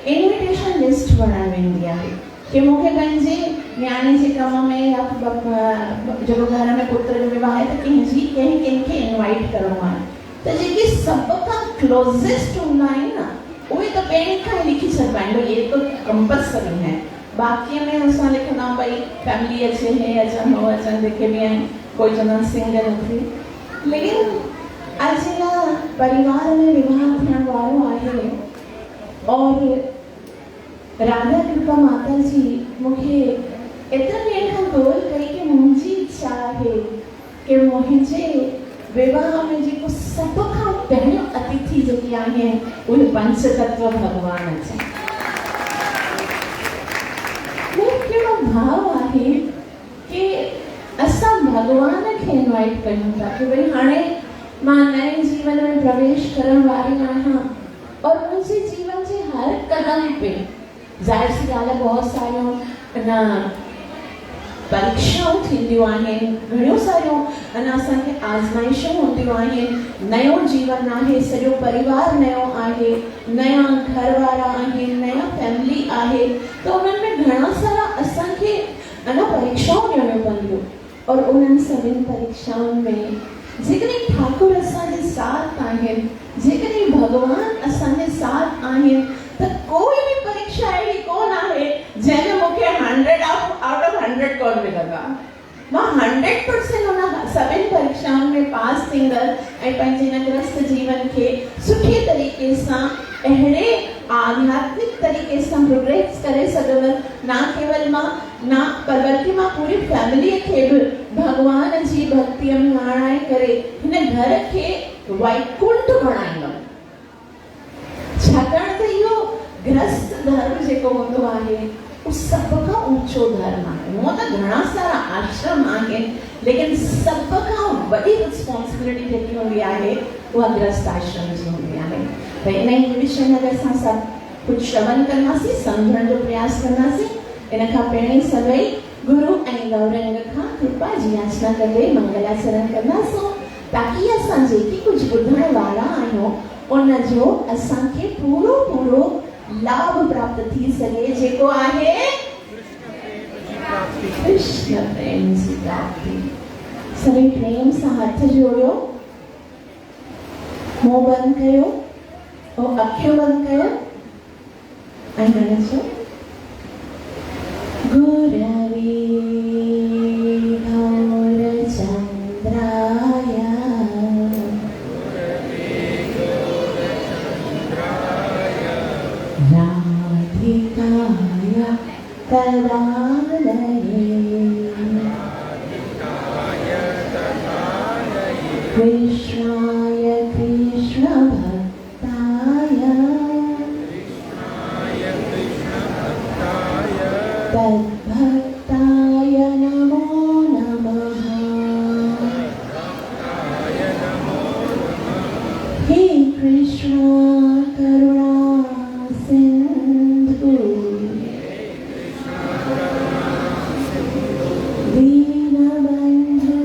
Invitation बढ़ण वेंदी आहे कि मूंखे पंहिंजे न्याणे जे कम में या जेको घर में पुत्र जो विवाह आहे त कंहिंखे इनवाइट करिणो आहे त जेके सभ खां क्लोजेस्ट हूंदा आहिनि न उहे त पहिरीं खां ई लिखी छॾिबा आहिनि भई ये तो कंपल्सरी है। बाक़ी में असां लिखंदा आहियूं भई फैमिली अचे हे अचनि हो अचनि जेके बि आहिनि कोई चवंदा सिंगल थी, लेकिन अॼु परिवार में विवाह थियण वारो आहे और राधा कृपा माता जी मूंखे एतिरनि ॾींहंनि खां कॉल कई कि मुंहिंजी इच्छा आहे कि मुंहिंजे विवाह में जेको सभ खां पहिरियों अतिथि जेकी आहे उहे पंच तत्व भगवान अचनि। कहिड़ो भाव आहे कि असां भगवान खे इनवाइट कयूं था कि भई हाणे मां नए जीवन में प्रवेश करण वारी आहियां और मुंहिंजे जीवन जे हर कदम पे ज़ाहिर सी ॻाल्हि आहे बहुत सारियूं परीक्षाऊं थींदियूं आहिनि, घणियूं सारियूं असांखे आज़माइशूं हूंदियूं आहिनि। नयो जीवन आहे, सॼो परिवार नयो आहे, नया घर वारा आहिनि, नया फैमिली आहे, त उन्हनि में घणा सारा असांखे परीक्षाऊं ॾियणियूं पवंदियूं और उन्हनि सभिनी परीक्षाउनि में जेकॾहिं ठाकुर असांजे साथ आहिनि, जेकॾहिं भगवान असांजे साथ आहिनि त कोई भी परीक्षा अहिड़ी कोन आहे जंहिंमें मूंखे 100 आउट ऑफ 100 कोन मिलंदा। मां 100% उन सभिनी परीक्षाउनि में पास थींदड़ ऐं पंहिंजे हिन ग्रस्त जीवन खे सुठे तरीक़े सां अहिड़े आध्यात्मिक तरीक़े सां प्रोग्रेस करे सघंदड़, ना केवल मां ना पर बल्कि मां पूरी फैमिलीअ खे बि भगवान जी भक्तिअ में आणाए करे हिन घर खे वैकुंठ बणाईंदमि। छाकाणि त इहो ग्रस्त धर्म जेको हूंदो आहे उहो सभ खां ऊंचो धर्म आहे। हूअं त घणा सारा आश्रम आहिनि, लेकिन सभ खां वॾी रिस्पॉन्सिबिलिटी जेकी हूंदी आहे उहा ग्रस्त आश्रम जी हूंदी आहे। भई इन ई विषय में अगरि असां सभु कुझु श्रवण कंदासीं, सम्झण जो प्रयास कंदासीं, इन खां पहिरीं सभई गुरु ऐं गौरंग खां कृपा जी याचना करे मंगलाचरण कंदासीं ताकि असां जेकी कुझु ॿुधण वारा आहियूं उन जो असांखे पूरो लाभ प्राप्त थी सके, जेको आहे कृष्ण प्रेम जी प्राप्ति। सभी प्रेम सां हथ जोड़ियो, मुंहुं बंदि कयो और अखियूं बंदि कयो ऐं हाणे चओ गुरवे कृष्णाय कृष्ण भक्ताय तद्भक्ताय नमो नमः। हे कृष्ण करुणा सिंधु दीनबंधु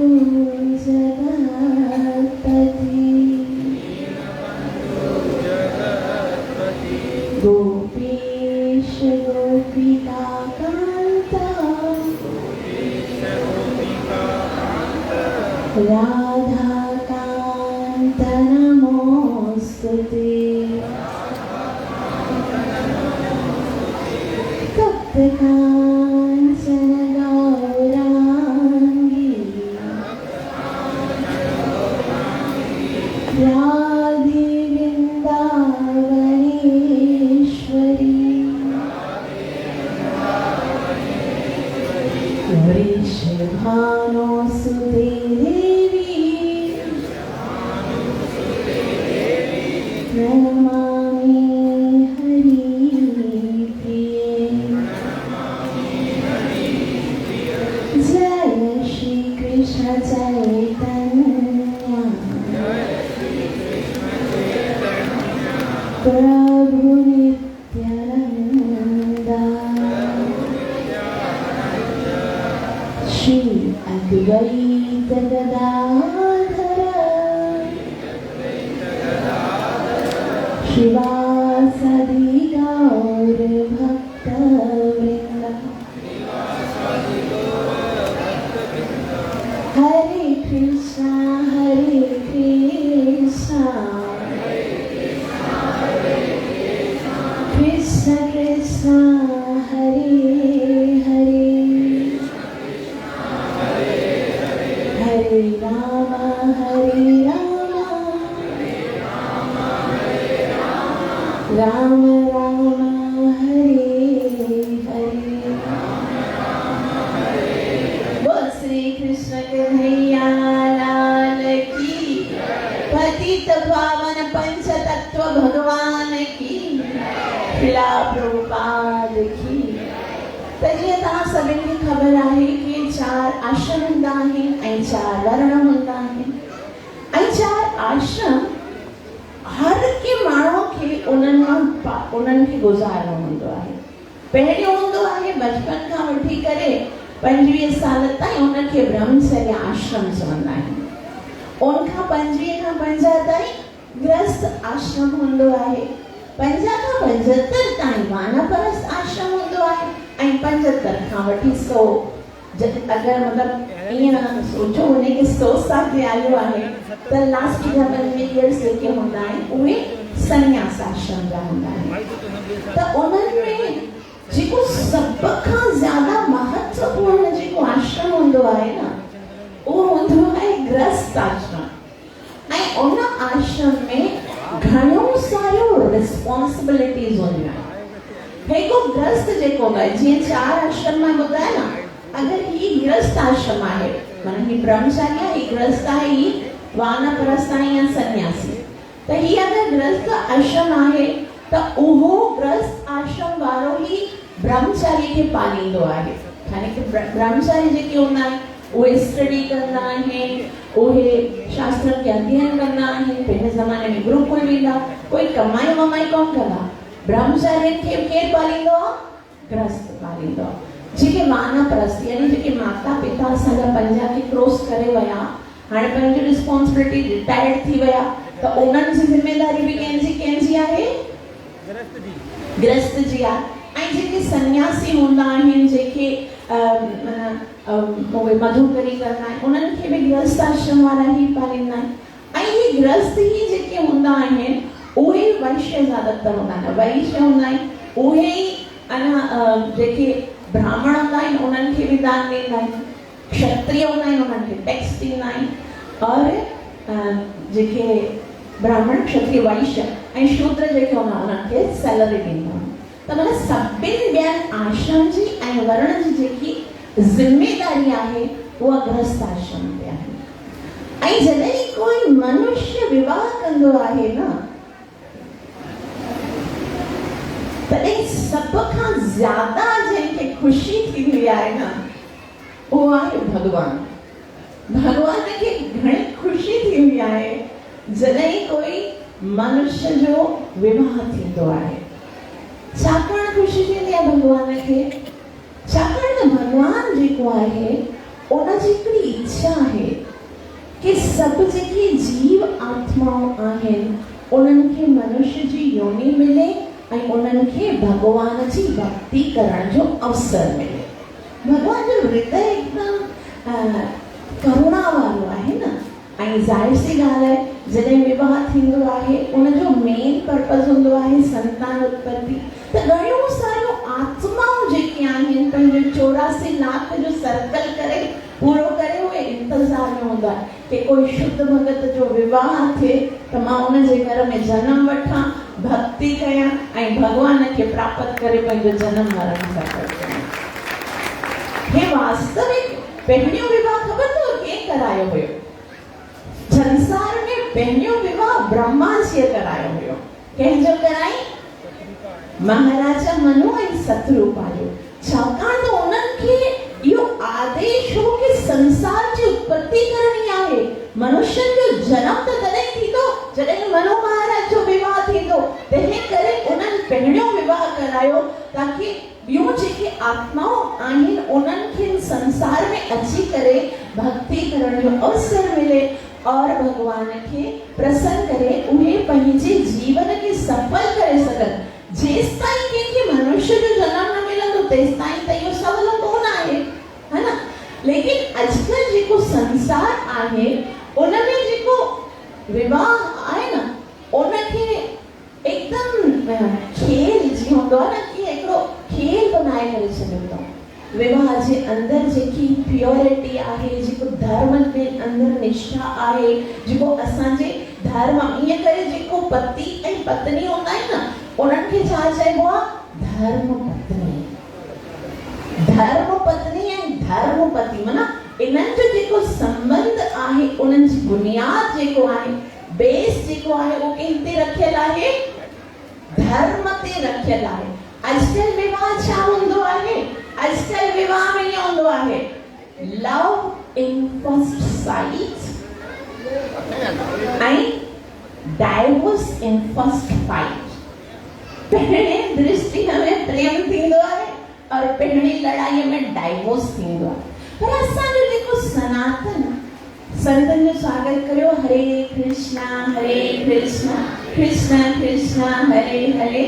गोपीश गोपिका कांता राधा कांत नमोस्तुते तप्त कांचन गौरांगी राधे वृषभानुसुते देवी प्रणमामि हरिप्रिये कृष्ण हरे हरे हरे राम राम राम हरे हरे। बोल श्री कृष्ण कन्हैया लाल की, पतित पावन पंच तत्व भगवान की, शिला प्रभुपाद की। तर जीअं तव्हां सभिनी खे ख़बर आहे कि 4 आश्रम हूंदा आहिनि ऐं 4 वर्ण हूंदा आहिनि ऐं 4 आश्रम हर के माण्हू खे उन्हनि खे गुज़ारणो हूंदो आहे। पहिरियों हूंदो आहे बचपन खां वठी करे 25 साल ताईं उनखे ब्रह्मचर्य आश्रम चवंदा आहिनि। उनखां 25 खां 50 ताईं गृहस्थ आश्रम हूंदो आहे। 50 खां 75 ताईं वानप्रस्थ आश्रम हूंदो आहे ऐं 75 खां वठी 100 अगर मतलब ईअं सोचो उन्हें के 100 साल जे आयु आहे त लास्ट जा 25 इयर्स जेके हूंदा आहिनि उहे संन्यास आश्रम जा हूंदा आहिनि। त उन्हनि में जेको सभ खां ज्यादा महत्वपूर्ण जेको आश्रम हूंदो आहे न उहो हूंदो आहे गृहस्थ आश्रम। ऐं उन आश्रम में घणो सारो रिस्पॉन्सिबिलिटीज़ हूंदियूं आहिनि। हिकु गृहस्थ जेको आहे जीअं 4 आश्रम मां ॿुधाया न, अगर ही गृहस्थ आश्रम आहे माना ही ब्रह्मचारी है, ही गृहस्थ है, ही वानप्रस्थ है या सन्यासी, तो ही अगर गृहस्थ आश्रम आहे तो उहो गृहस्थ आश्रम वारो ही ब्रह्मचारी के पालींदो आहे। यानी कि ब्रह्मचारी जेके हूंदा आहिनि उहे स्टडी कंदा आहिनि, उहे शास्त्र के अध्ययन कंदा आहिनि। पहिरें ज़माने में गुरुकुल वेंदा, कोई कमाई वमाई कोन कंदा। ब्रह्मचारी खे केरु पालींदो आहे? गृहस्थ पालींदो आहे। जेके वानप्रस्थ यानी जेके माता पिता असांजा 50 खे क्रॉस करे विया, हाणे पंहिंजी रिस्पॉन्सिबिलिटी रिटायर्ड थी विया, त उन्हनि जी ज़िम्मेदारी बि कंहिंजी आहे? गृहस्थ जी आहे। ऐं जेके सन्यासी हूंदा आहिनि, जेके उहे मधुकरी कंदा आहिनि, उन्हनि खे बि गृहस्थ आश्रम वारा ई पालींदा आहिनि। ऐं इहे गृहस्थ ही जेके हूंदा आहिनि उहे वैश्य ज़्यादातर हूंदा आहिनि। वैश्य हूंदा आहिनि उहे ई जेके ब्राह्मण हूंदा आहिनि उन्हनि खे भी दान ॾींदा आहिनि। क्षत्रिय हूंदा आहिनि उन्हनि खे टैक्स ॾींदा आहिनि। और जेके ब्राह्मण क्षत्रिय वैश्य ऐं शूद्र जेके हूंदा उन्हनि खे सैलरी ॾींदा आहिनि। त माना सभिनी ॿियनि आश्रम जी ऐं वर्ण जी जेकी ज़िम्मेदारी आहे उहा गृहस्थ आश्रम ते आहे। ऐं जॾहिं कोई मनुष्य विवाह कंदो आहे न, तॾहिं सभ खां ज्यादा जंहिंखे ख़ुशी थींदी आहे न उहो आहे भगवान। भगवान खे घणी ख़ुशी थींदी आहे जॾहिं कोई मनुष्य जो विवाह थींदो आहे। छाकाणि ख़ुशी थींदी आहे भगवान खे? छाकाणि त भगवान जेको आहे उनजी हिकिड़ी इच्छा आहे कि सभु जेके जीव आत्माऊं आहिनि उन्हनि खे मनुष्य जी योनि मिले ऐं उन्हनि खे भगवान जी भक्ति करण जो अवसर मिले। भगवान जो हृदय एकदम करुणा वारो आहे न। ऐं ज़ाहिर सी ॻाल्हि आहे जॾहिं विवाह थींदो आहे उनजो मेन पर्पस हूंदो आहे संतान उत्पत्ति। त घणियूं सारियूं आत्माऊं जेके आहिनि पंहिंजो 84 लाख जो सर्कल करे पूरो करे उहे इंतज़ार में हूंदा कि कोई शुद्ध भगत जो विवाह थिए त मां उनजे घर में जन्म वठां, भक्ति कयां ऐं भगवान खे प्राप्त करे पंहिंजो जन्म मरण सफल कयां। हे वास्तविक पहिरियों विवाह ख़बर अथव कंहिं करायो हुयो? संसार में पहिरियों विवाह ब्रह्मा जी करायो हुयो। कंहिंजो कराई? महाराजा मनु ऐं सतरूपा जो। छाकाणि त उन्हनि खे इहो आदेश हो कि संसार जी उत्पत्ति करणी आहे। मनुष्यनि जो जनम त तॾहिं थींदो जॾहिं मनु महाराज जो विवाह थींदो। तंहिं करे उन्हनि पहिरियों विवाह करायो ताकि ॿियूं जेके आत्माऊं आहिनि उन्हनि खे संसार में अची करे भक्ति करण जो अवसर मिले और भगवान खे प्रसन्न करे उहे पंहिंजे जीवन खे सफल करे सघनि। जेसिताईं कंहिंखे मनुष्य जो जनम न मिलंदो तेसिताईं त इहो सवलो कोन आहे, है न? लेकिन अॼुकल्ह जेको संसार आहे उनमें जेको विवाह आहे न उनखे एकदम खेल जी हूंदो आहे न कि हिकिड़ो ठाहे करे छॾियो अथऊं। विवाह जे अंदर जेकी प्योरिटी आहे, जेको धर्म जे अंदर निष्ठा आहे, जेको असांजे धर्म ईअं करे जेको पति ऐं पत्नी हूंदा आहिनि न, उन्हनि खे छा चइबो आहे? धर्म पत्नी। धर्म पत्नी ऐं धर्म पति माना इन्हनि जो जेको संबंध आहे, उन्हनि जी बुनियाद जेको आहे, बेस जेको आहे, उहो कंहिंते रखियल आहे? धर्म ते रखियल आहे। अॼुकल्ह विवाह छा हूंदो आहे? अॼुकल्ह विवाह में ईअं हूंदो आहे, लव इन फर्स्ट साइट ऐं डाइवोर्स इन फर्स्ट फाइट। पहिरें दृष्टि में प्रेम थींदो आहे और पहिरीं लड़ाई में डाइवोर्स थींदो आहे। पर असांजो जेको सनातन संतन जो स्वागत करियो, हरे कृष्णा कृष्ण कृष्ण हरे हरे,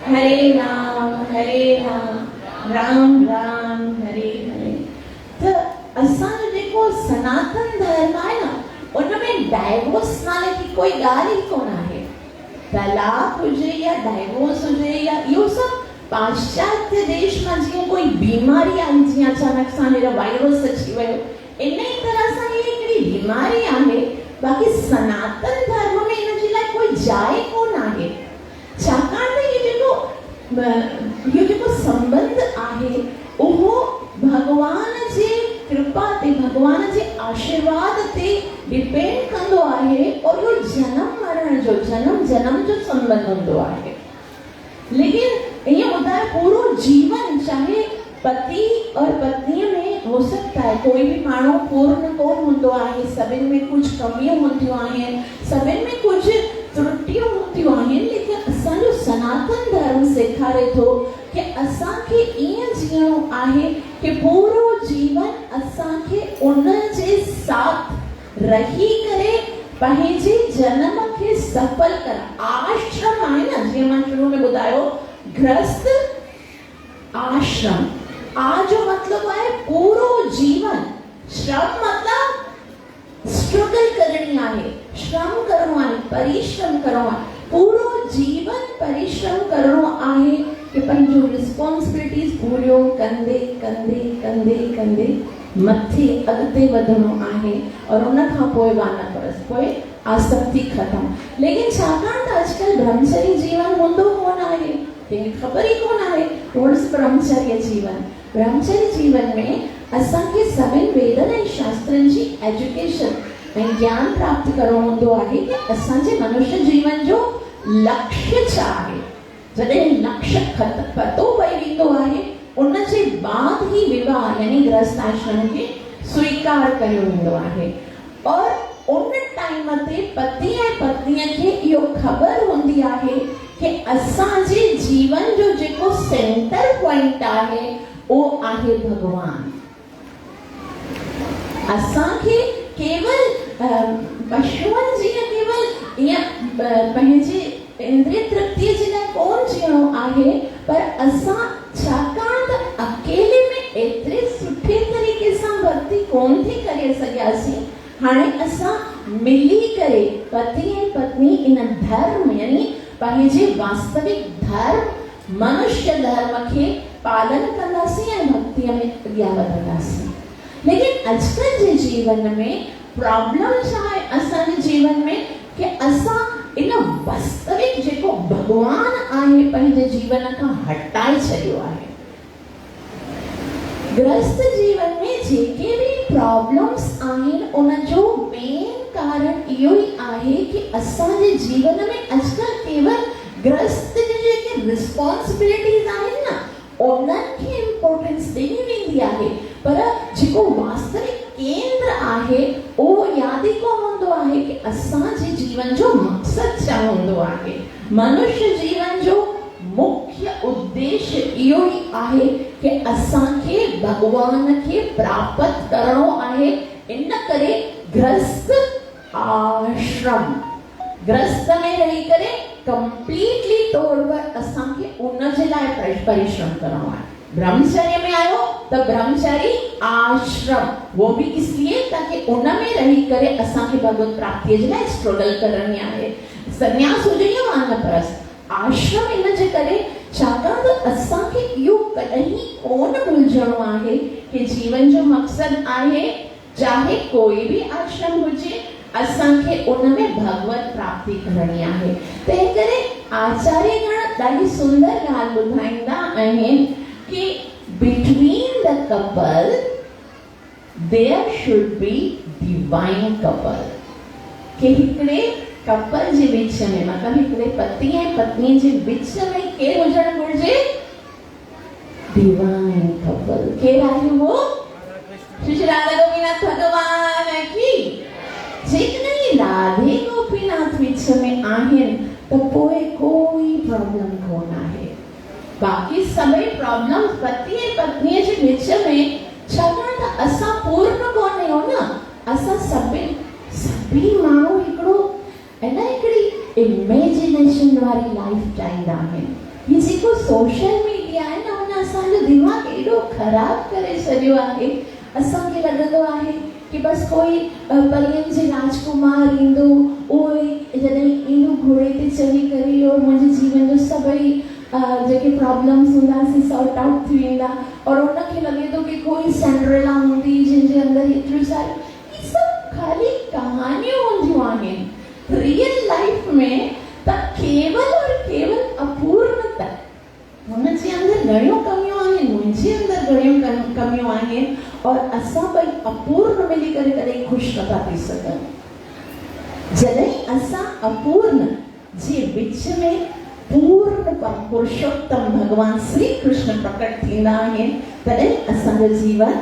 हरे राम राम राम हरे हरे। तो असांजो जेको सनातन धर्म आहे न, उनमें डाइवोर्स नाले की कोई ॻाल्हि ई कोन आहे। तलाक हुजे या डाइवोर्स हुजे या इहो सभु पाश्चात्य देश में जीअं कोई बीमारी आई, जीअं अचानक सां हेॾो वायरस अची वियो, इन ई तरह सां ये हिकिड़ी बीमारी आहे। बाक़ी सनातन धर्म में इन जे लाइ कोई जाइ कोन आहे, छाकाणि त इहो जेको संबंध आहे उहो भगवान जे कृपा ते, भगवान जे आशीर्वाद ते डिपेंड कंदो आहे। और इहो जन्म मरण जो, जन्म जो संबंध हूंदो आहे। लेकिन ये ॿुधाए पूरो जीवन, चाहे पति और पत्नी में हो सकता है कोई भी माण्हू पूर्ण कोन हूंदो आहे, सभिनि में कुछ कमियूं हूंदियूं आहिनि, सभिनि में कुछ त्रुटियूं हूंदियूं आहिनि। लेकिन असांजो सनातन धर्म सेखारे थो कि असांखे ईअं जीअणो आहे कि पूरो जीवन असांखे उन जे साथ रही करे पंहिंजे जन्म खे सफल कर। आश्रम आहे न, जीअं मां शुरू में ॿुधायो, गृहस्थ आश्रम। आ जो मतलब है पूरो जीवन, श्रम मतलब स्ट्रगल करनी आहे, श्रम करणो आहे, परिश्रम करणो आहे, पूरो जीवन परिश्रम करणो आहे कि पंहिंजो रिस्पॉन्सिबिलिटीज पूरियो कंदे कंदे कंदे कंदे मथे अॻिते वधणो आहे। और उन खां पोइ वानप्रस्थ, पोइ आसक्ति खत्म। लेकिन छाकाणि त अॼुकल्ह ब्रह्मचर्य जीवन हूंदो कोन आहे, कंहिंखे ख़बर ई कोन आहे टुवर्ड्स ब्रह्मचर्य जीवन। ब्रह्मचर्य जीवन में असांखे सभिनि वेदनि ऐं शास्त्रनि जी एजुकेशन ऐं ज्ञान प्राप्त करणो हूंदो आहे कि असांजे मनुष्य जीवन जो लक्ष्य छा आहे। जॾहिं लक्ष्य पतो पई वेंदो आहे, उन जे बाद ही विवाह यानी गृहस्थ आश्रम खे स्वीकार कयो वेंदो आहे। और उन टाइम ते पति ऐं पत्नीअ खे इहो ख़बर हूंदी आहे कि असांजे जीवन जो जेको सेंटर पॉइंट आहे वो आहे भगवान। असांखे केवल पशुअनि जीअं केवल ईअं पंहिंजे इंद्रिय तृप्तिअ जे लाइ कोन जीअणो आहे, पर असां छाकाणि त अकेले में एतिरे सुठे तरीक़े सां भक्ति कोन थी करे सघियासीं, हाणे असां मिली करे पति ऐं पत्नी इन धर्म यानी पंहिंजे वास्तविक धर्म मनुष्य धर्म खे पालन कंदासीं ऐं भक्तिअ में अॻियां वधंदासीं। लेकिन अॼुकल्ह जे जीवन में प्रॉब्लम छा आहे असांजे जीवन में कि असां इन वास्तविक जेको भगवान आहे पंहिंजे जीवन खां हटाए छॾियो आहे। गृहस्थ जीवन में जेके भी प्रॉब्लम्स आहिनि उन जो मेन कारण इहो ई आहे कि असांजे जीवन में अॼुकल्ह केवल गृहस्थ जी जेके रिस्पॉन्सिबिलिटीज़ आहिनि न, उन्हनि खे इम्पोर्टेंस ॾिनी वेंदी आहे, पर जेको वास्तविक केंद्र आहे उहो यादि ई कोन हूंदो आहे कि असांजे जीवन जो मक़सद छा हूंदो आहे। मनुष्य जीवन जो मुख्य उद्देश्य इहो ई आहे कि असांखे भगवान खे प्राप्त करणो आहे। इन करे गृहस्थ आश्रम, गृहस्थ में रही करे कंप्लीटली तौर पर असांखे उन जे लाइ परिश्रम करणो आहे। ब्रह्मचर्य में आयो तो ब्रह्मचारी आश्रम, वो भी इसलिए ताकि उन में रही करे असांखे भगवत प्राप्ति जे लाइ स्ट्रगल करणी आहे। सन्यास हुजे या वानप्रस्थ, आश्रम इन जे करे छाकाणि त असांखे इहो कॾहिं कोन भुलिजणो आहे कि जीवन जो मक़सद आहे चाहे कोई भी आश्रम हुजे असांखे उन में भगवत प्राप्ति करणी आहे। तंहिं करे आचार्यगण ॾाढी सुंदर ॻाल्हि ॿुधाईंदा आहिनि कि between the couple there should be divine couple, कि हिकिड़े कपल जे विच में मतलब हिकिड़े पति ऐं पत्नी जे विच में केरु हुजणु घुरिजे? Divine couple. केरु आहे उहो? श्री राधा गोपीनाथ भगवान की। जेकॾहिं राधे गोपीनाथ विच में आहिनि त पोइ कोई प्रॉब्लम कोन आहे। बाक़ी सभई प्रॉब्लम पति ऐं पत्नीअ जे विच में, छाकाणि त असां पूर्ण कोन आहियूं न। असां सभी माण्हू हिकिड़ो हिकिड़ी इमेजिनेशन वारी लाइफ चाहींदा आहिनि। हीअ जेको सोशल मीडिया आहे न हुन असांजो दिमाग़ एॾो ख़राब करे छॾियो आहे। असांखे लॻंदो आहे कि बस कोई परियनि जे राजकुमार ईंदो, उहो जॾहिं ईंदो घोड़े ते चढ़ी करे इहो मुंहिंजे जीवन जो सभई जेके प्रॉब्लम्स हूंदा से सॉर्ट आउट थी वेंदा, और उनखे लॻे थो कि कोई सिंड्रेला हूंदी जंहिंजे अंदरि एतिरियूं सारियूं, इहे सभु खाली कहानियूं हूंदियूं आहिनि। रियल लाइफ में त केवल और केवल अपूर्णता, हुनजे अंदरि घणियूं कमियूं आहिनि, मुंहिंजे अंदरि घणियूं कमियूं आहिनि, और असां ॿई अपूर्ण मिली करे कॾहिं ख़ुशि नथा थी सघूं। जॾहिं असां अपूर्ण जे विच में पूर्ण पुरुषोत्तम भगवान श्री कृष्ण प्रकट थींदा आहिनि तॾहिं असांजो जीवन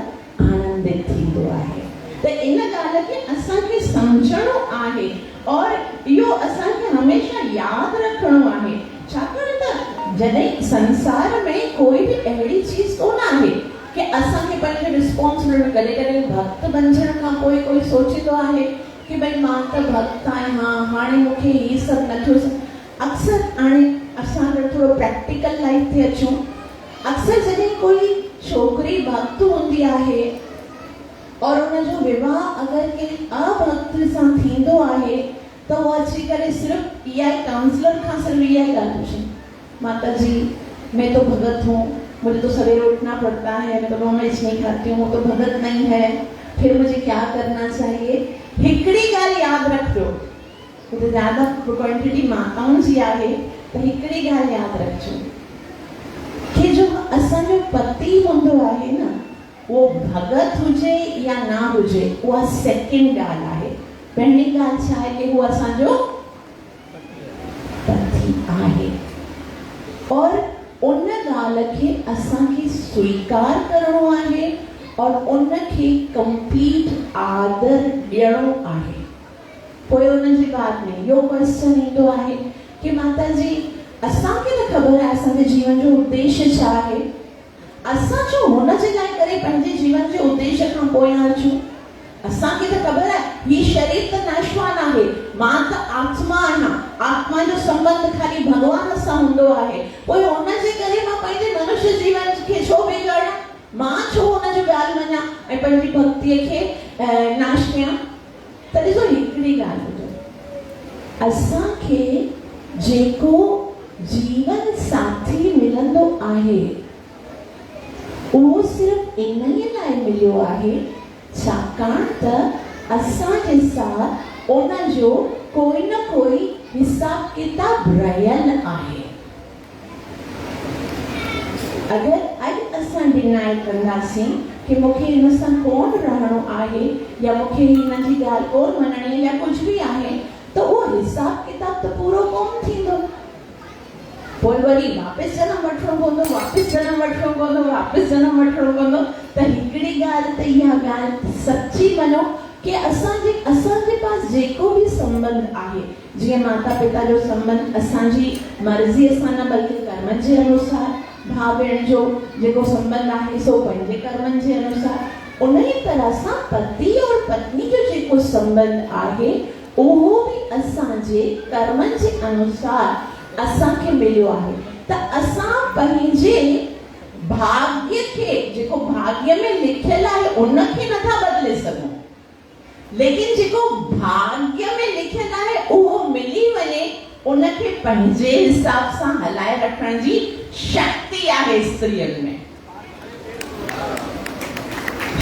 आनंदित थींदो आहे। त इन ॻाल्हि खे असांखे सम्झणो आहे और इहो असांखे हमेशह यादि रखणो आहे। छाकाणि त जॾहिं संसार में कोई बि अहिड़ी चीज़ कोन आहे कि असांखे पंहिंजो रिस्पॉन्सिबिलिटी, कॾहिं कॾहिं भक्त बणजण खां पोइ कोई सोचींदो आहे कि भई मां त भक्त आहियां, हाणे मूंखे ही सभु नथो। अक्सर हाणे असां थोरो प्रैक्टिकल लाइफ ते अचूं। अक्सर जॾहिं कोई छोकिरी भक्त हूंदी आहे और उनजो विवाह अगरि कंहिं अभक्त सां थींदो आहे त उहो अची करे सिर्फ़ु इहा ई काउंसलर खां सिर्फ़ु इहा ई ॻाल्हि पुछे, माता जी मैं तो भगत हूँ, मुझे तो सवेरे उठना पड़ता है, मैं तो नॉनवेज नहीं खाती हूँ, वो तो भगत नहीं है, फिर मुझे क्या करना चाहिए? हिकिड़ी ॻाल्हि यादि रखिजो, तो ज़्यादा क्वांटिटी माताउनि जी आहे त हिकिड़ी ॻाल्हि यादि रखिजो कि जो असांजो पति हूंदो आहे न, वो भगत हुजे या ना हुजे, उहा सेकेंड ॻाल्हि आहे। पहिरीं ॻाल्हि छा आहे कि उहो असांजो पति आहे, और उन ॻाल्हि खे असांखे स्वीकार करणो आहे और उनखे कंप्लीट आदर ॾियणो आहे। पोइ उनजे बाद में इहो क्वेश्चन ईंदो आहे कि माता जी असांखे त ख़बर आहे असांजे जीवन जो उद्देश्य छा आहे, असां छो हुनजे लाइ करे पंहिंजे जीवन जे उद्देश्य खां पोयां अचूं? असांखे त ख़बर आहे ही शरीर त नाशवान आहे, मां त आत्मा आहियां, आत्मा जो संबंध खाली भगवान सां हूंदो आहे। पोइ हुनजे करे मां पंहिंजे मनुष्य जीवन खे छो बिगाड़ियां? मां छो हुनजो ॻाल्हि मञां ऐं पंहिंजी भक्तीअ खे नाश कयां? त ॾिसो हिकिड़ी ॻाल्हि ॿुधो, असांखे जेको जीवन साथी मिलंदो आहे उहो सिर्फ़ु इन ई लाइ मिलियो आहे छाकाणि त असांजे साथ उनजो कोई न कोई हिसाब किताब रहियल आहे। अगरि अॼु असां डिनाई कंदासीं कि मूंखे हिन सां कोन रहणो आहे या मूंखे हिन जी ॻाल्हि कोन मञणी या कुझु बि आहे त उहो हिसाब किताब त पूरो कोन थींदो। पोइ वरी वापसि जनम वठणो पवंदो, वापसि जनम वठणो पवंदो, वापसि जनम वठणो पवंदो। त हिकिड़ी ॻाल्हि त इहा ॻाल्हि सची मञो कि असांजे पास जेको बि संबंध आहे, जीअं माता पिता जो संबंध असांजी मर्ज़ीअ सां न बल्कि कर्म जे अनुसार, भाउ भेण जो जेको संबंध आहे सो पंहिंजे कर्मनि जे अनुसार, उन ई तरह सां पति और पत्नी जो जेको संबंध आहे उहो बि असांजे कर्मनि जे अनुसार असांखे मिलियो आहे। त असां पंहिंजे भाग्य खे, जेको भाग्य में लिखियल आहे उनखे नथा बदिले सघूं, लेकिन जेको भाग्य में लिखियल आहे उहो मिली वञे, उनखे पंहिंजे हिसाब सां हलाए रखण जी शक्ति शक्ति आहे स्त्रियन में।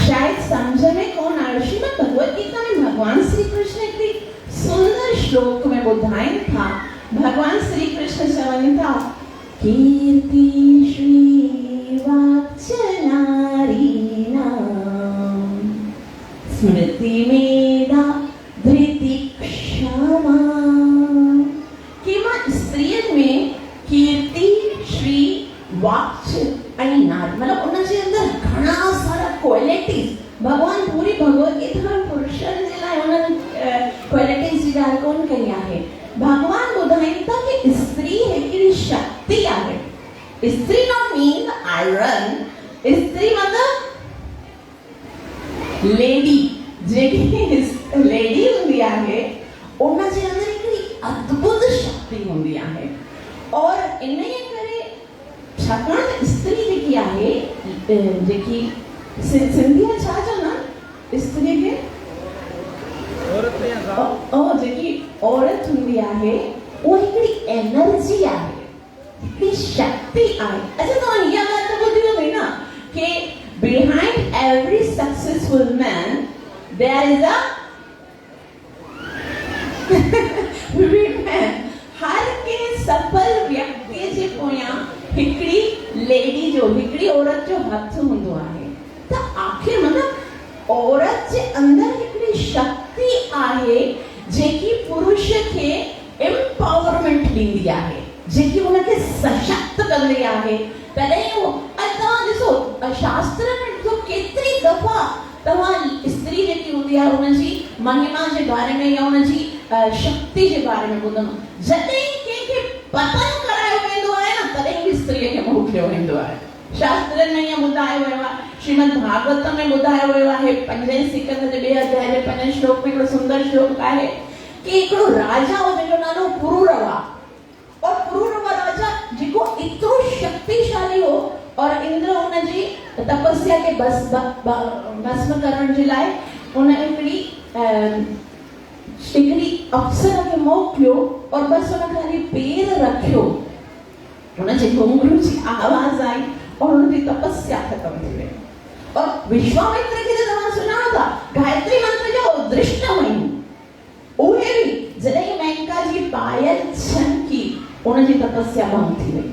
शायद समझ में कोन आयो, श्रीमद् भगवत गीता में भगवान श्री कृष्ण हिकिड़ी सुंदर श्लोक में ॿुधाइनि था। भगवान श्री कृष्ण चवनि था, कीर्ति श्री वाक्च नारीणां स्मृति मेधा धृति क्षमा। कि मां स्त्रियन में कीर्ति श्री वाक्च ऐं नारी, मतलब उनजे अंदर घणा सारा क्वालिटीज भगवान पूरी भगवत गीता में पुरुषनि जे लाइ उन्हनि क्वालिटीज जी ॻाल्हि कोन कई आहे। भगवान ॿुधाइनि था कि स्त्री हिकिड़ी शक्ति आहे। स्त्री नॉट मीन आयरन, स्त्री मतलब लेडी, जेकी लेडी हूंदी आहे उनजे अंदर हिकिड़ी अद्भुत शक्ति हूंदी आहे। और इन करे छाकाणि स्त्री जेकी आहे, जेकी सिंधी में छा चवंदा स्त्री खे, जेकी औरत हूंदी आहे उहा हिकिड़ी एनर्जी आहे, हिकिड़ी शक्ति आहे। अच्छा, तव्हां इहा ॻाल्हि त ॿुधी हूंदी न कि behind every successful man there is a woman। हर के सफल व्यक्ति जे पोयां हिकिड़ी लेडी जो, हिकिड़ी औरत जो हथ हूंदो आहे। त आखिर मतलब औरत जे अंदर हिकिड़ी शक्ति आहे जेकी पुरुष खे एम्पावरमेंट ॾींदी आहे, जेकी उनखे सशक्त कंदी आहे। तॾहिं उहो तव्हां ॾिसो शास्त्र में तो केतिरी दफ़ा तव्हां स्त्री जेकी हूंदी आहे उनजी महिमा जे बारे में या उनजी शक्ति जे बारे में ॿुधंदो। जॾहिं कंहिंखे पतन करायो वेंदो आहे न, तॾहिं बि स्त्रीअ खे मोकिलियो वेंदो आहे। शास्त्रनि में ईअं ॿुधायो वियो आहे, श्रीमद् भागवत में ॿुधायो वियो आहे 5 सिकंद जे 2 अध्याय जे 5 श्लोक में हिकिड़ो सुंदर श्लोक आहे कि हिकिड़ो राजा हो जंहिंजो नालो पुरुरवा। और पुरुरवा राजा जेको एतिरो शक्तिशाली हो और इंद्र हुनजी तपस्या खे भस्म करण जे लाइ उन हिकिड़ी अप्सरा खे मोकिलियो और बसि उन खाली पेर रखियो, उनजे घुंघरू जी आवाज आई और उनकी तपस्या खत्म थी वई। और विश्वामित्र खे तव्हां सुञाणो था, गायत्री मंत्र जो दृष्ट हुयूं, उहे बि जॾहिं मेनका जी पायल छनकी उनजी तपस्या बंद थी वई।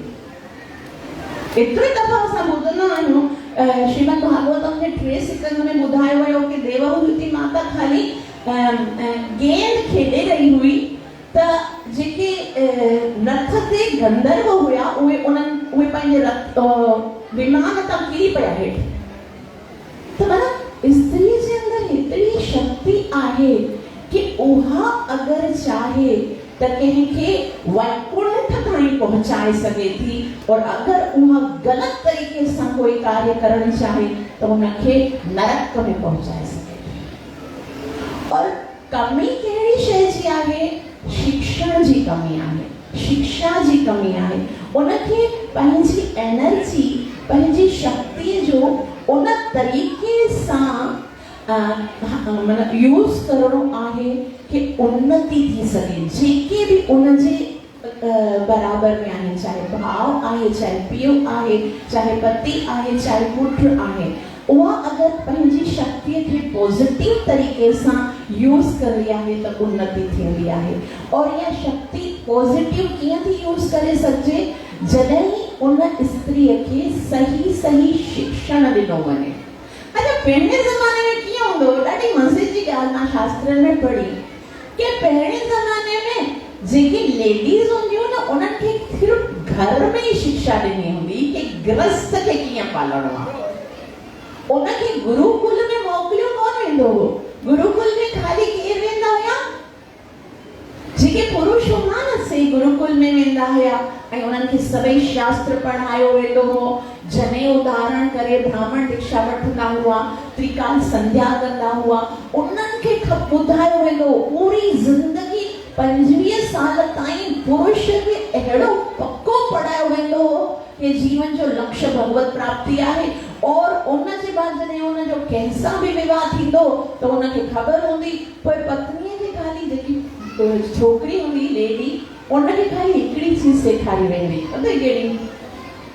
एतिरी दफ़ा असां ॿुधंदा आहियूं श्रीमद् भागवतम जे 3 सिकंद में ॿुधायो वियो कि देवहूति माता खाली गेंद खेॾे रही हुई त जेके रथ ते गंधर्व हुया उहे पंहिंजे विमान तां किरी पिया हेठि। त माना स्त्री जे अंदर एतिरी शक्ति आहे कि उहा अगरि चाहे त कंहिंखे वैकुंठ ताईं पहुचाए सघे थी, और अगरि उहा ग़लति तरीक़े सां कोई कार्य करणु चाहे त उनखे नरक में पहुचाए सघे थी। और कमी कहिड़ी शइ जी आहे? शिक्षण जी कमी आहे, शिक्षा जी कमी आहे। उनखे पंहिंजी एनर्जी, पंहिंजी शक्ति जो उन तरीक़े सां मतलब यूज़ करणो आहे कि उन्नति थी सके। जेके भी उनजे बराबर में आहिनि, चाहे भाव आहे, चाहे पीउ आहे, चाहे पति आहे, चाहे पुत्र आहे, उहा अगरि पंहिंजी शक्तिअ खे पॉजिटिव तरीक़े सां यूज़ कंदी आहे त उन्नति थींदी आहे। और इहा शक्ति पॉजिटिव कीअं थी यूज़ करे सघिजे? जॾहिं उन स्त्रीअ खे सही सही शिक्षण ॾिनो वञे। अच्छा, पहिरें ज़माने में कीअं हूंदो? ॾाढी मज़े जी ॻाल्हि मां शास्त्रनि में पढ़ी कि पहिरें ज़माने में जेकी लेडीज़ हूंदियूं न, उन्हनि खे सिर्फ़ घर में ई शिक्षा ॾिनी हूंदी कि गृहस्थ खे कीअं पालणो आहे। उनखे गुरुकुल में मोकिलियो कोन वेंदो हो। गुरुकुल में खाली केर वेंदा हुया? जेके पुरुष हुआ न, से गुरुकुल में वेंदा हुया ऐं उन्हनि खे सभई शास्त्र पढ़ायो वेंदो हो। जनेऊ धारण करे ब्राह्मण दीक्षा वठंदा हुआ, त्रिकाल संध्या कंदा हुआ। उन्हनि खे ॿुधायो वेंदो पूरी ज़िंदगी 25 साल ताईं पुरुष खे अहिड़ो पक्को पढ़ायो वेंदो हो कि जीवन जो लक्ष्य भगवत प्राप्ति आहे। और उन जे बाद जॾहिं उन जो कंहिंसां बि विवाह थींदो त उनखे ख़बर हूंदी, पोइ पत्नीअ खे खाली जेकी छोकिरी हूंदी, लेडी, उनखे खाली हिकिड़ी चीज़ सेखारी वेंदी, पतो कहिड़ी?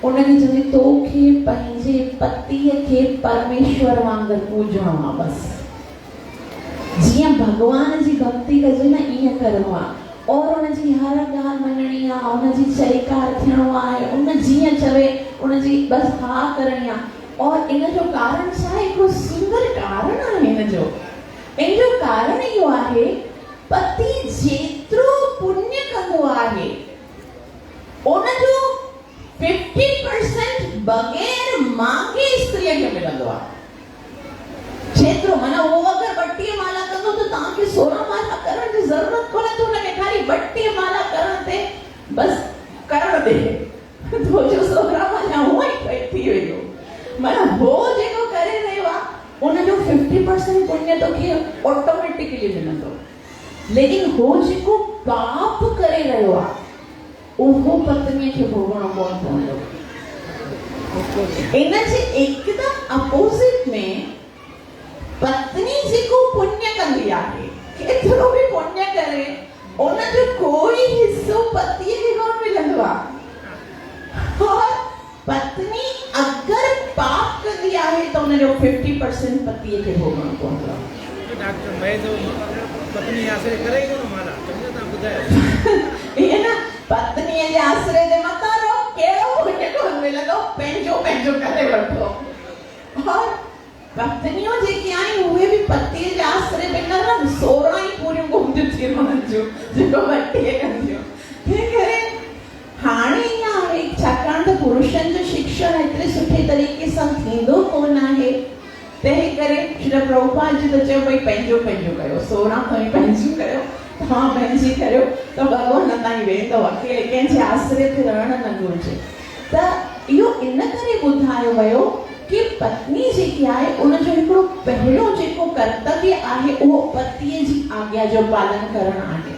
उनखे चवंदी तोखे पंहिंजे पतीअ खे परमेश्वर वांगुरु पूॼणो आहे, बसि जीअं भॻवान जी भक्ति कजे न ईअं करिणो आहे, और उनजी हर ॻाल्हि मञणी आहे, उनजी चईकार थियणो आहे, उन जीअं चवे उनजी बसि हा करणी आहे। और इन जो कारण छा आहे? हिकिड़ो सुंदर कारण आहे इन जो कारण इहो आहे, पति जेतिरो पुण्य कंदो आहे उनजो 50% बग़ैर मांगे स्त्रीअ खे मिलंदो आहे। जेतिरो माना उहो अगरि 32 माला कंदो त तव्हांखे 16 माला करण जी ज़रूरत कोन्हे, त हुनखे खाली 32 माला करण ते बसि करण ॾे, तो जो 16 माला हूअं ई थी वेंदो। माना हो जेको करे रहियो आहे उनजो 50% पुण्य तोखे ऑटोमेटिकली मिलंदो, लेकिन हो जेको पाप करे रहियो आहे उहो पत्नीअ खे भोगणो कोन पवंदो। इन जे एकदम अपोजिट में पत्नी जेको पुण्य कंदी आहे, केतिरो बि पुण्य करे उनजो कोई हिस्सो पतीअ खे कोन मिलंदो आहे। और पत्नी अगरि पाप कंदी आहे त उनजो 50% पतीअ खे भोगणो पवंदो आहे। डॉक्टर मैं तो पत्नी आश्रय करे ई कोन माला चङो तव्हां ॿुधायो इहे न पत्नीअ जे आश्रय जे मथां रहो, कहिड़ो पुण्य कोन मिलंदो, पंहिंजो करे वठो। और पत्नियूं जेकी आहिनि उहे बि पतीअ जे आश्रय में न 16 ई पूरियूं कोन थियूं हुननि जूं जेको 32 कंदियूं। तंहिं करे हाणे ईअं आहे, छाकाणि त पुरुषनि जो शिक्षण एतिरे सुठे तरीक़े सां थींदो कोन आहे, तंहिं करे श्री प्रभुपाद जी त चयो भई पंहिंजो कयो, 16 ताईं पंहिंजो कयो, तव्हां पंहिंजी करियो त भॻवान ताईं वेंदो, अकेले कंहिंजे आश्रय ते रहणु न घुरिजे। त इहो इन करे ॿुधायो वियो कि पत्नी जेकी आहे उनजो हिकिड़ो पहिरियों जेको कर्तव्य आहे उहो पतीअ जी आज्ञा जो पालन करणु आहे,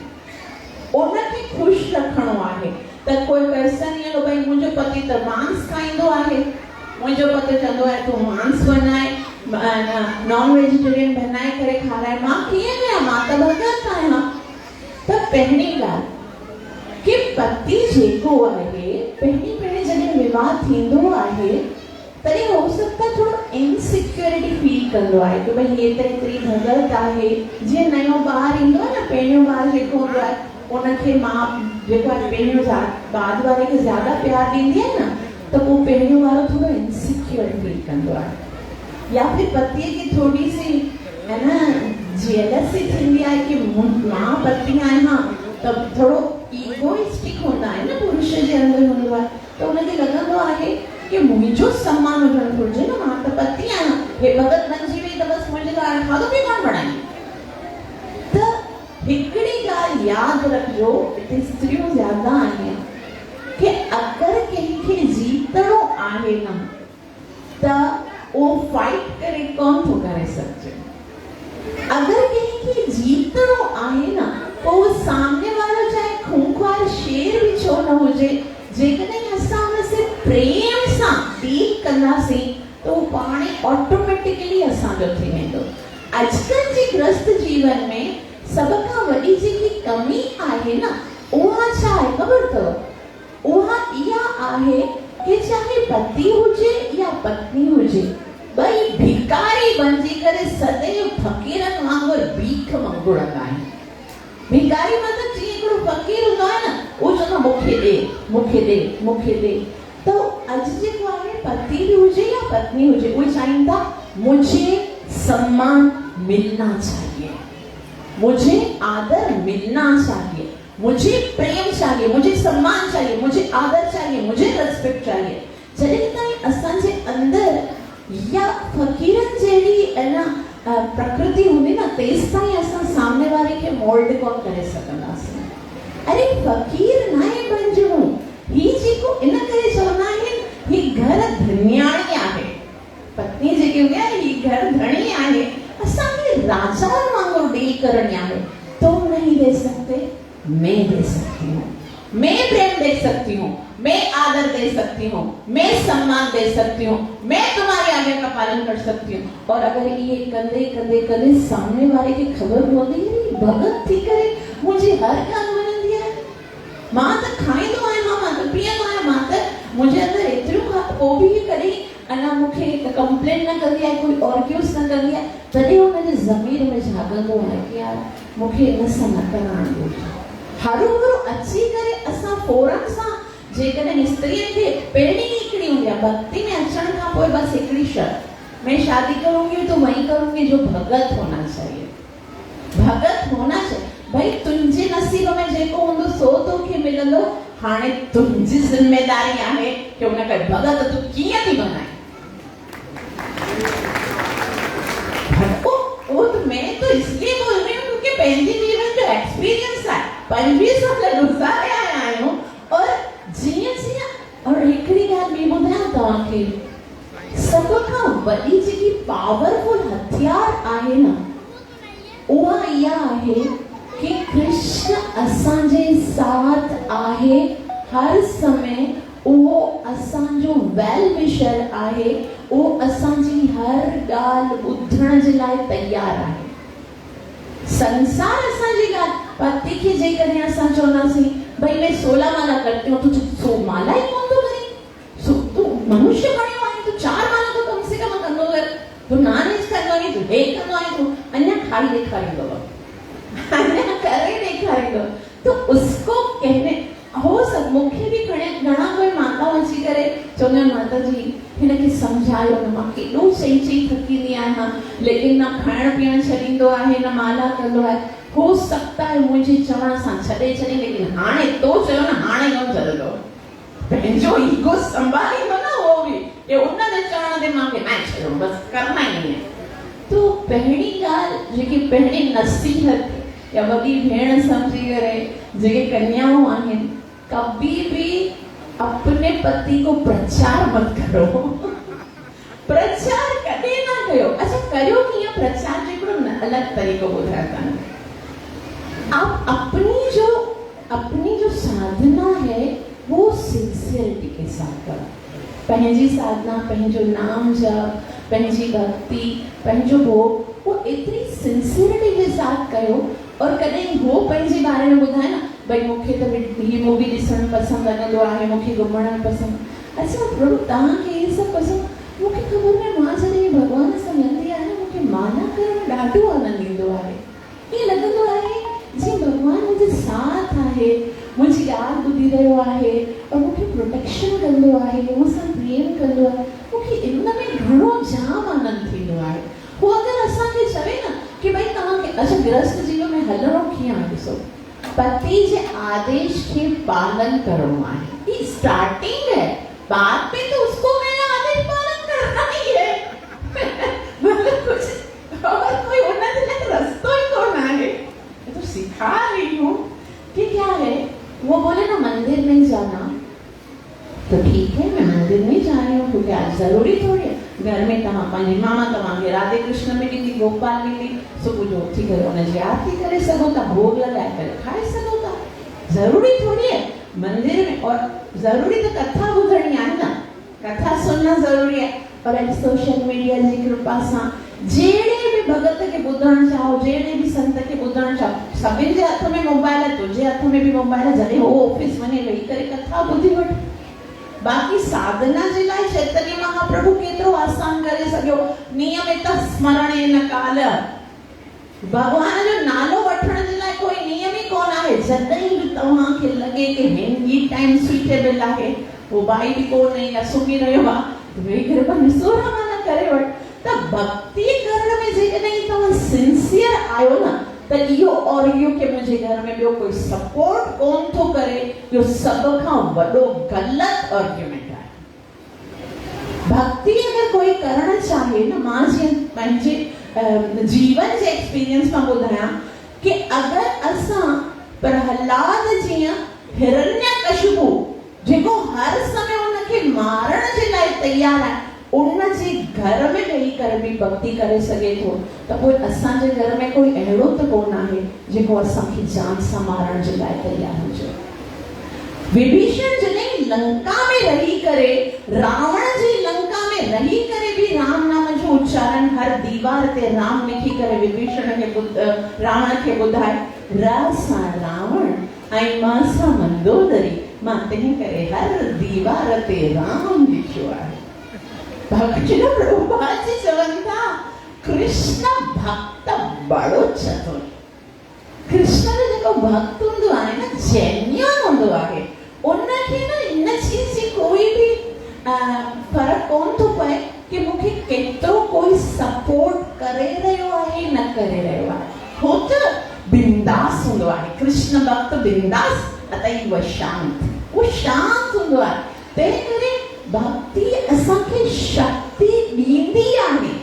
उनखे ख़ुशि रखणो आहे। त कोई पर्सन ईअं भई मुंहिंजो पति त मांस खाईंदो आहे, मुंहिंजो पति चवंदो आहे तूं मांस बनाए, नॉन वेजिटेरियन बनाए करे खाराए, मां कीअं कयां, मां त भॻत आहियां। त पहिरीं ॻाल्हि कि पति जेको आहे पहिरीं जॾहिं विवाह थींदो आहे तॾहिं हो सकता थोड़ो इनसिक्योरिटी फील कंदो आहे कि भई हे त एतिरी भॻत आहे। जीअं नयो ॿार ईंदो आहे न, पहिरियों ॿार जेको हूंदो आहे उनखे मां जेको आहे पहिरियों बाद वारे खे ज़्यादा प्यार ॾींदी आहे न, त उहो पहिरियों वारो थोड़ो इनसिक्योर फील कंदो आहे, या फिर पतीअ खे थोड़ी सी है न जेलसी थींदी आहे कि मां पति आहियां, त थोड़ो ईगोइस्टिक हूंदा आहे न पुरुष जे अंदरि हूंदो आहे, त उनखे लॻंदो आहे कि मुंहिंजो सम्मान हुजणु घुरिजे न, मां त पति आहियां, हे भॻत बणिजी वई त बसि मुंहिंजे लाइ खाधो बि कोन बणाई। त हिकिड़ी ॻाल्हि यादि रखिजो, हिते स्त्रियूं ज़्यादा आहिनि, कि अगरि कंहिंखे जीतणो आहे न त उहो फाइट करे कोन थो करे सघिजे। अगरि कंहिंखे जीतणो आहे न पोइ सामने वारो चाहे खूंखार शेर बि छो न हुजे, जेकॾहिं असां हुनसे प्रेम सां डील कंदासीं त उहो पाण ई ऑटोमेटिकली असांजो थी वेंदो। अॼुकल्ह जे ग्रस्त जीवन में सभ खां वॾी जेकी कमी आहे न उहा छा आहे ख़बर अथव? उहा इहा आहे कि चाहे पति हुजे या पत्नी हुजे, ॿई भिकारी बणिजी करे सदैव फ़क़ीरनि वांगुरु भीख मंगुड़ंदा आहिनि। भिकारी मतिलबु जीअं हिकिड़ो फ़क़ीर हूंदो आहे न, उहो चवंदो मूंखे ॾे। त अॼु जेको आहे पति बि हुजे या पत्नी हुजे, उहे चाहिनि था मुझे सम्मान मिलना चाहिए, मुझे आदर मिलना चाहिए, मुझे प्रेम चाहिए, मुझे सम्मान चाहिए, मुझे आदर चाहिए, मुझे रिस्पेक्ट चाहिए। जॾहिं ताईं असांजे अंदरि या फ़क़ीरनि जहिड़ी है न प्रकृति हूंदी न, तेसि ताईं असां सामने वारे खे मोल्ड कोन करे सघंदासीं। अरे फ़क़ीर न आहे बणिजणो, ही जेको इन करे चवंदा आहिनि ही घर धन्याणी आहे, पत्नी जेकी हूंदी आहे ही घर धणी आहे, असांखे राजाउनि वांगुरु डील करणी आहे। तुम नहीं दे सकते, मैं दे सकती हूँ, मैं प्रेम दे सकती हूँ, मैं आदर दे सकती हूँ, मैं सम्मान दे सकती हूँ, मैं तुम्हारी आज्ञा का पालन कर सकती हूँ। और अगर ये कदे सामने वाले की खबर पवंदी भगत थी करे मुझे हर ॻाल्हि वणंदी आहे, मां त खाईंदो आहियां, मां त पीअंदो आहियां, मां त मुंहिंजे अंदरि एतिरियूं पोइ बि कॾहिं अञा मूंखे कंप्लेन न कंदी आहे, कोई आर्ग्यूस न कंदी आहे, तॾहिं हुनजे ज़मीर में जाॻंदो आहे कि यार मूंखे इन सां न करणु घुरिजे। हरू अची करे असां फौरन सां जेकॾहिं स्त्रियुनि खे पहिरीं हिकिड़ी हूंदी आहे भक्ति में अचण खां पोइ बसि हिकिड़ी शर्त, मैं शादी करूंगी तो वही करूंगी जो भगत होना चाहिए, भगत होना चाहिए। भाई तुंहिंजे नसीब में जेको हूंदो सो तोखे मिलंदो, हाणे तुंहिंजी जिम्मेदारी आहे कि उनखे भगत तूं कीअं थी बनाए। वो तो मैं तो इसलिए बोल रही हूँ क्योंकि पंहिंजे जीवन जो एक्सपीरियंस है, 25 साल गुज़ारे आया आहियूं। और जीअं और हिकिड़ी ॻाल्हि ॿी ॿुधायां तव्हांखे, सभ खां वॾी जेकी पावरफुल हथियार आहे न, उहा इहा आहे कि कृष्ण असांजे साथ आहे हर समय, उहो असांजो वेल विशर आहे, उहो असांजी हर ॻाल्हि ॿुधण जे लाइ तयार आहे। संसार असांजी ॻाल्हि, पति खे जेकॾहिं असां चवंदासीं भई मैं 16 माला करती हूँ, तू 100 माला ही कौन तो करे, तू मनुष्य बणियो आहे, तू 4 माला तो कम से कम कंदो कर, तू नानीस कंदो आहे, तू हे कंदो आहे, तू अञा खाई ॾेखारींदो, अञा करे ॾेखारींदो। तो उसको कहने हो सब मूंखे बि घणा कोई माताऊं अची करे चवंदा आहिनि माता जी हिनखे सम्झायो न, मां केॾो चई चई थकींदी आहियां, लेकिन न खाइण पीअण छॾींदो आहे, न माला कंदो आहे। हो सकता है मुझे चवण सां छॾे छॾे, लेकिन हाणे तो चयो न हाणे न छॾंदो, पंहिंजो ईगो संभालींदो न वो बि, कि उनजे चवण ते मूंखे न छॾो, बसि करना ही नहीं है। तो पहिरीं ॻाल्हि जेकी पहिरीं नसीहत या वॾी भेण सम्झी करे जेके कन्याऊं आहिनि, कभी भी अपने पति को प्रचार मत करो, प्रचार कॾहिं न कयो। अच्छा करियो कीअं प्रचार, हिकिड़ो अलॻि तरीक़ो ॿुधायां तव्हांखे। आप अपनी जो साधना है वो सिंसियरिटी के साथ करो। पंहिंजी साधना, पंहिंजो नाम जप, पंहिंजी भक्ति, पंहिंजो भोग, वो एतिरी सिंसियरिटी के साथ कयो। और कॾहिं वो पंहिंजे बारे में ॿुधाए न, भई मूंखे त ही मूवी ॾिसणु पसंदि लॻंदो आहे, मूंखे घुमणु पसंदि। अच्छा प्रभु तव्हांखे इहे सभु पसंदि, मूंखे ख़बर न, मां जॾहिं भॻवान सां मिलंदी आहियां न, मूंखे माला करणु ॾाढो आनंद ईंदो आहे। ईअं लॻंदो आहे जीअं भॻवान मुंहिंजे साथ आहे, मुंहिंजी ॻाल्हि ॿुधी रहियो आहे और मूंखे प्रोटेक्शन कंदो आहे, मूंसां प्रेम कंदो आहे। मूंखे इन में घणो जाम आनंद थींदो आहे। हू अगरि असांखे चवे न कि भई तव्हांखे अच्छा गृहस्थ जीवन में हलणो कीअं आहे, ॾिसो पति जे आदेश के पालन करणो आहे, ये स्टार्टिंग है, बाद में तो उसको मेरा आदेश पालन करना ही है। मतलब कुछ और कोई उन्नति नहीं, रास्ता ही कौन है, तो सिखा रही हूँ कि क्या है। वो बोले ना मंदिर नहीं जाना, तो ठीक है मैं मंदिर नहीं जा रही हूँ क्योंकि आज जरूरी थोड़ी है, घर में तव्हां पंहिंजी मामा तव्हांखे राधे कृष्ण मिली, गोपाल मिली, सुबुह जो उथी करे उनजी आरती करे सघो था, भोग लॻाए करे खाए सघो था, जरूरी थोड़ी है मंदिर में। और जरूरी तो कथा ॿुधणी आहे न, कथा सुनना जरूरी है। और सोशल मीडिया जी कृपा सां जहिड़े बि भगत खे ॿुधणु चाहो, जहिड़े बि संत खे ॿुधणु चाहो, सभिनि जे हथ में मोबाइल है, तुंहिंजे हथ में बि मोबाइल है, जॾहिं हो ऑफिस वञे वेही करे कथा ॿुधी वठे। बाकी साधना जे लाइ चैतन्य महाप्रभु केतिरो आसान करे सघियो, नियमित स्मरणेन काल, भगवान जो नालो वठण जे लाइ कोई नियम ई कोन आहे। जॾहिं बि तव्हांखे लॻे कि ही टाइम सुइटेबल आहे, मोबाइल बि कोन्हे या सुम्ही रहियो आहे, वेही करे पंहिंजी 16 माला करे वठ। त भक्ति करण में जेकॾहिं तव्हां सिंसियर आहियो न, त इहो और इहो कि मुंहिंजे घर में ॿियो कोई सपोर्ट कोन थो करे, इहो सभ खां वॾो ग़लति आर्ग्यूमेंट आहे। भक्ति अगरि कोई करणु चाहे न, मां जीअं पंहिंजे जीवन जे एक्सपीरियंस मां ॿुधायां कि अगरि असां प्रहलाद जीअं हिरण्यकशिपु जेको हर समय उनखे मारण जे लाइ तयार आहे, उनजे घर में वेही करे बि भक्ति करे सघे थो, त पोइ असांजे घर में कोई अहिड़ो त कोन आहे जेको असांखे जान सां मारण जे लाइ तयार हुजे। विभीषण जॾहिं लंका में रही करे, रावण जी लंका में रही करे बि राम नाम जो उच्चारण हर दीवार ते राम लिखी करे विभीषण खे रावण खे ॿुधाए, र सां रावण ऐं म सां मंदोदरी, मां तंहिं करे हर दीवार ते राम लिखी पहुंचो आहे। भक्ति प्रभुपाद जी चवनि था कृष्ण भक्त बड़ो चतुर। कृष्ण जो जेको भक्त हूंदो आहे न जेन्युइन हूंदो आहे, उनखे न इन चीज जी कोई भी फर्क कोन थो पए कि मूंखे केतिरो कोई सपोर्ट करे रहियो आहे न करे रहियो आहे। हो त बिंदास हूंदो आहे। कृष्ण भक्त बिंदास अतई वो शांत हूंदो आहे। तंहिं करे भक्ति असांखे शक्ति ॾींदी आहे।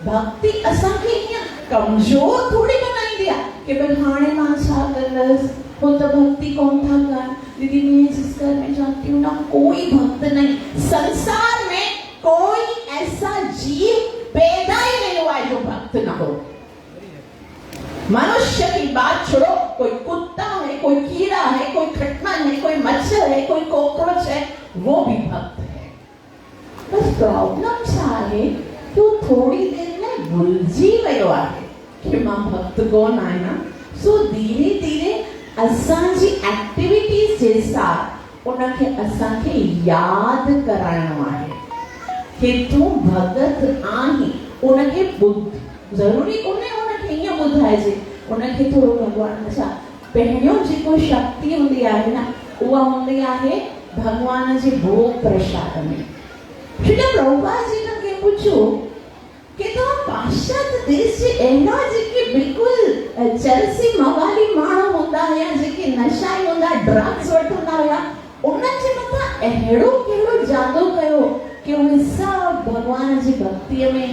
भक्ति असांखे ईअं कमज़ोर थोड़ी बनाईंदी आहे कि भई हाणे मां छा कंदसि, हो त भक्ति कोन था कनि। दीदी मैं जिस घर में जाती हूँ ना कोई भक्त नहीं, संसार में कोई ऐसा जीव पैदा ही नहीं हुआ है जो भक्त ना हो। मनुष्य की बात छोड़ो, कोई कुत्ता है, कोई कीड़ा है, कोई खटमल है, कोई मच्छर है, कोई कॉकरोच है, वो भी भक्त है। बस प्रॉब्लम छा है कि वो थोड़ी देर में भुलजी वियो आहे कि मां भक्त कोन आहियां। सो धीरे धीरे असांजी एक्टिविटीज़ जे साथ उनखे असांखे याद कराइणो आहे कि तूं भगत आहीं। उनखे ज़रूरी कोन्हे उनखे ईअं ॿुधाइजे, उनखे थोरो भॻवान छा पहिरियों जेको शक्ति हूंदी आहे न उहा हूंदी आहे भॻवान जे भोग प्रसाद में। श्री प्रभुपाद जी ने के पूछो कि तो पाश्चात्य देश जे अहिड़ा जेके बिल्कुल चरसी मवाली माण्हू हूंदा हुया, जेके नशाई हूंदा, ड्रग्स वठंदा हुया, उन्हनि जे मथां अहिड़ो कहिड़ो जादू कयो कि उहे सभु भॻवान जी भक्तिअ में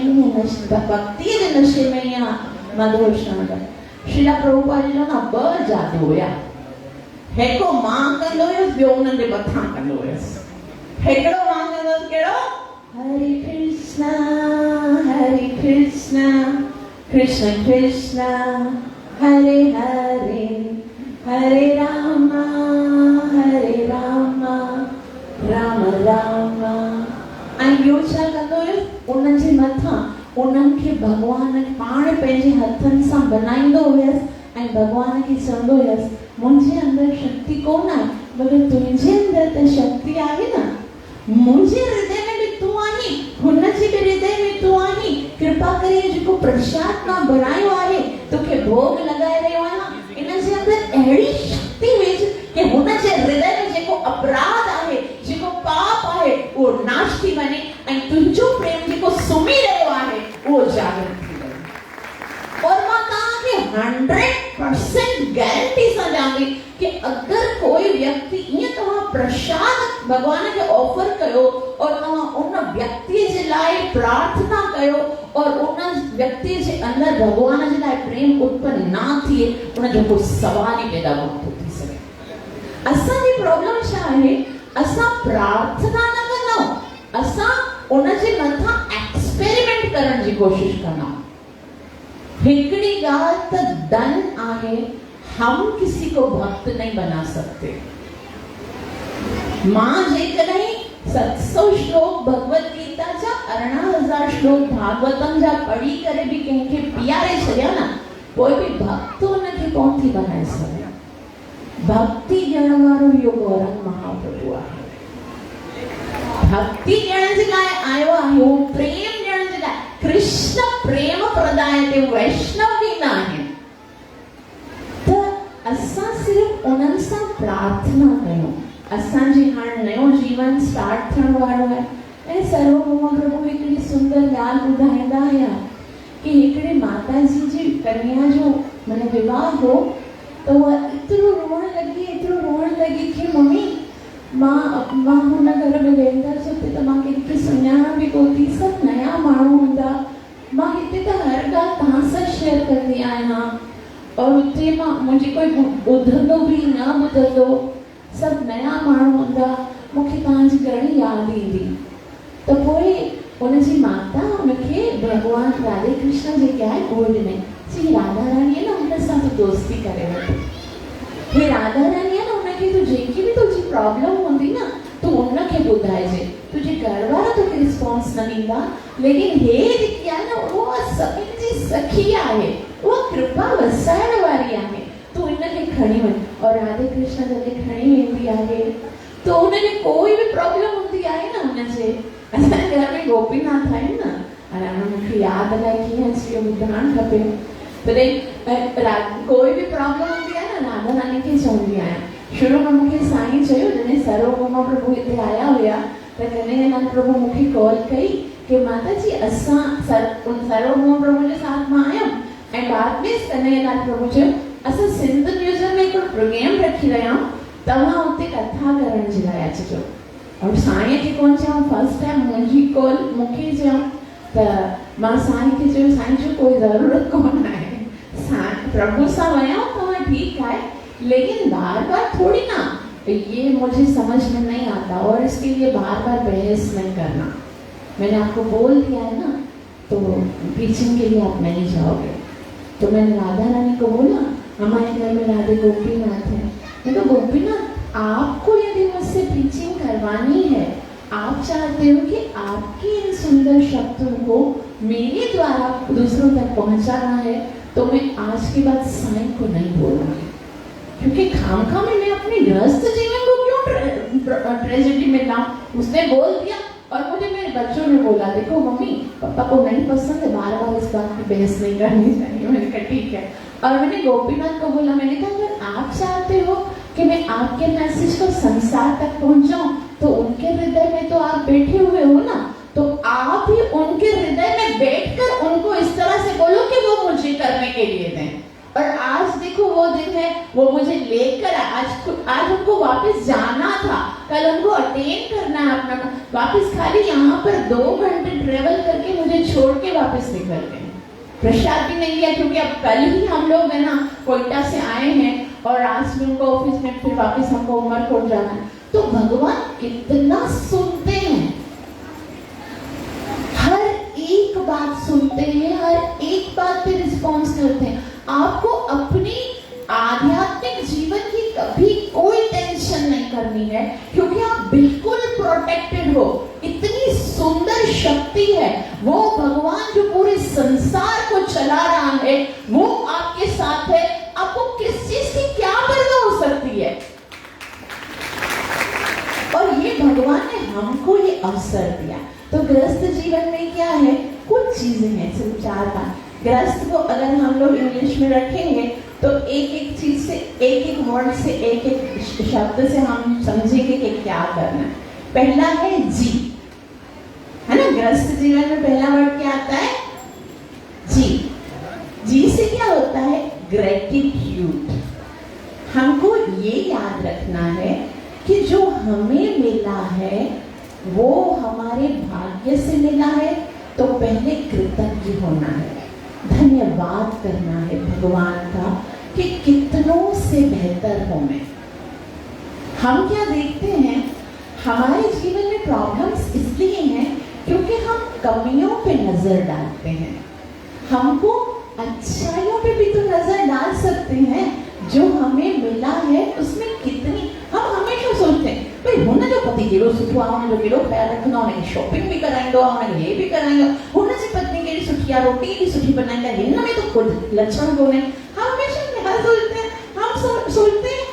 भक्तिअ जे नशे में या मदहोश न हुया। श्री प्रभुपाद जी जा ॿ जादू हुया। हिकिड़ो मां कंदो हुयसि, ॿियो उन्हनि जे मथां कंदो हुयसि। हिकिड़ो मां कंदो हुयसि कहिड़ो, हरे कृष्णा कृष्ण कृष्ण हरे हरे हरे राम राम राम। ऐं ॿियो छा कंदो हुयसि, उन्हनि जे मथां उन्हनि खे भॻवान पाण पंहिंजे हथनि सां बनाईंदो हुयसि ऐं भॻवान खे चवंदो हुयसि मुंहिंजे अंदर शक्ति कोन आहे मगर तुंहिंजे अंदर त शक्ति आहे न। मुंहिंजे हृदय में बि तूं आहीं, हुनजे बि हृदय में तूं आहीं। कृपा करे जेको प्रसाद मां बनायो आहे तोखे भोग लॻाए रहियो आहियां, इन जे अंदर अहिड़ी शक्ति विझ कि हुनजे हृदय में जेको अपराध आहे, जेको पाप आहे, उहो नाश थी वञे ऐं तुंहिंजो प्रेम जेको सुम्ही रहियो आहे उहो जागृत थी वञे। और मां तव्हांखे 100% गारंटी सां ॾियां थी कि अगर कोई व्यक्ति ईअं तव्हां प्रसाद भॻवान खे ऑफर कयो और तव्हां उन व्यक्ति जे लाइ प्रार्थना कयो और उन व्यक्ति जे अंदर भॻवान जे लाइ प्रेम उत्पन्न ना थिए, उनजो कोई सवाल ई पैदा कोन थो थी सघे। असांजी प्रॉब्लम छा आहे, असां प्रार्थना न कंदा आहियूं, असां उनजे मथां एक्सपेरिमेंट करण जी कोशिश कंदा आहियूं। हिकड़ी ॻाल्हि त डन आहे, हम किसी को भक्त नहीं बना सकते। मां जेकॾहिं 700 श्लोक भगवत गीता जा 18,000 श्लोक भागवतम जा पढ़ी करे भी कंहिंखे पीआरे छॾिया न, कोई भी भक्त उनखे कोन थी बनाए सघे। भक्ति ॾियण वारो इहो गौरंग महाप्रभु आहे। भक्ति ॾियण जे लाइ आयो आहे, उहो प्रेम ॾियण जे लाइ। कृष्ण प्रेम प्रदायते वैष्णव बि न आहिनि। त असां सिर्फ़ उन्हनि सां प्रार्थना कयूं। असांजे हाणे नयो जीवन स्टार्ट थियण वारो आहे ऐं सर्वभौम प्रभु हिकिड़ी सुंदर ॻाल्हि ॿुधाईंदा हुया कि हिकिड़े माता जी कन्या जो माना विवाह हो त उहा एतिरो रोअण लॻी कि मम्मी मां हुन घर में वेंदसि, हुते त मां कंहिंखे सुञाणा बि कोन थी, सभु नया माण्हू हूंदा, मां हिते त हर ॻाल्हि तव्हां सां शेयर कंदी आहियां और हुते मां मुंहिंजी कोई ॿुधंदो बि न ॿुधंदो, सभु नया माण्हू हूंदा, मूंखे तव्हांजी घणी यादि ईंदी। त पोइ उनजी माता उनखे भॻवान राधे कृष्ण जेके आहे उहे ॾिनई, चई राधा रानी आहे न हुन सां तूं दोस्ती करे वठ। हे राधा रानी आहे न, उनखे तूं जेकी बि तुंहिंजी प्रॉब्लम हूंदी न तूं उनखे ॿुधाइजे, तुंहिंजे घर वारा तोखे रिस्पॉन्स न ॾींदा, लेकिन हे जेकी आहे न उहा सभिनि जी सखी आहे, उहा कृपा वसाइण वारी आहे, तूं इनखे खणी वञ। और राधे कृष्ण जॾहिं खणी वेंदी आहे त उनखे कोई बि प्रॉब्लम हूंदी आहे न हुनजे असांजे घर में गोपीनाथ आहिनि न, हाणे हाणे मूंखे यादि अलाए कीअं अची वियो, ॿुधाइणु खपे। तॾहिं कोई बि प्रॉब्लम हूंदी आहे न, राधा रानी खे चवंदी आहियां। शुरू में मूंखे साईं चयो, जॾहिं सर्वभौम प्रभु हिते आया हुया त कन्हैयालाल प्रभु मूंखे कॉल कई कि माता जी असां सर्वभौम प्रभु जे साथ मां आयमि ऐं बाद में कन्हैयालाल प्रभु चयो असां सिंध म्यूज़ियम में हिकिड़ो प्रोग्राम रखी रहिया आहियूं, तव्हां उते कथा करण जे लाइ अचिजो। और साईं खे कोन चयो, फर्स्ट टाइम मुंहिंजी कॉल मूंखे चयो त मां साईं खे चयो साईं जो कोई ज़रूरत कोन आहे, साईं प्रभु सां वया तव्हां ठीकु आहे, लेकिन बार बार थोड़ी ना, ये मुझे समझ में नहीं आता और इसके लिए बार बार बहस नहीं करना। मैंने आपको बोल दिया है ना, तो टीचिंग के लिए आप नहीं जाओगे। तो मैंने राधा रानी को बोला, हमारे घर में राधे गोपीनाथ है, मैं तो गोपीनाथ आपको यदि मुझसे टीचिंग करवानी है, आप चाहते हो कि आपकी इन सुंदर शब्दों को मेरे द्वारा दूसरों तक पहुंचाना है, तो मैं आज के बाद साईं को नहीं बोलूंगी, क्योंकि खामखा में मैं अपने गृहस्थ जीवन को क्यों ट्रेजेडी में लाऊं। उसने बोल दिया और मुझे मेरे बच्चों ने बोला, देखो मम्मी पापा को नहीं पसंद है, बार बार इस बात की बहस नहीं करनी चाहिए। मैंने कहा ठीक है। और मैंने गोपीनाथ को बोला, मैंने कहा अगर आप चाहते हो कि मैं आपके मैसेज को संसार तक पहुंचाऊं, तो उनके हृदय में तो आप बैठे हुए हो ना, तो आप ही उनके हृदय में बैठकर उनको इस तरह से बोलो कि वो मुझे करने के लिए दें। और आज देखो वो दिन है, वो मुझे लेकर आज उनको वापस जाना था, कल उनको अटेंड करना है अपना, वापस खाली यहाँ पर 2 घंटे ट्रेवल करके मुझे छोड़ के वापस निकल गए। प्रसाद भी नहीं लिया, क्योंकि अब कल ही हम लोग है ना कोयटा से आए हैं और आज में उनको ऑफिस में फिर वापस हमको उमरकोट जाना है। तो भगवान कितना सुनते हैं, हर एक बात सुनते हैं, हर एक बात पे रिस्पॉन्स करते हैं। आपको अपनी आध्यात्मिक जीवन की कभी कोई टेंशन नहीं करनी है, क्योंकि आप बिल्कुल प्रोटेक्टेड हो। इतनी सुंदर शक्ति है, वो भगवान जो पूरे संसार को चला रहा है, वो आपके साथ है। आपको किस चीज की क्या परवाह हो सकती है? और ये भगवान ने हमको ये अवसर दिया। तो गृहस्थ जीवन में क्या है, कुछ चीजें हैं, सिर्फ 4-5। गृहस्थ को अगर हम लोग इंग्लिश में रखेंगे तो एक एक चीज से, एक एक वर्ड से, एक एक शब्द से हम समझेंगे कि क्या करना है। पहला है जी, है ना, गृहस्थ जीवन में पहला वर्ड क्या आता है? जी। जी से क्या होता है? ग्रेटिट्यूड। हमको ये याद रखना है कि जो हमें मिला है वो हमारे भाग्य से मिला है, तो पहले कृतज्ञ होना है, धन्यवाद करना है भगवान का कि कितनों से बेहतर हूं मैं। हम क्या देखते हैं, हमारे जीवन में प्रॉब्लम्स इसलिए हैं क्योंकि हम कमियों पे नजर डालते हैं। हमको अच्छाइयों पे भी तो नजर डाल सकते हैं, जो हमें मिला है उसमें कितनी, हम हमेशा सोचते हैं भाई हुन जो पति केड़ो सुठो आहे, हुन जो केड़ो ख्याल रखंदो, हुन खे शॉपिंग भी कराईंदो आहे, हुन खे हे भी कराईंदो, हुन जी पत्नी केड़ी सुठी आहे, रोटी भी सुठी बनाईंदा, हिन में तो कुछ लक्षण कोन्हे। हम हमेशा यह सोचते हैं, हम सोचते हैं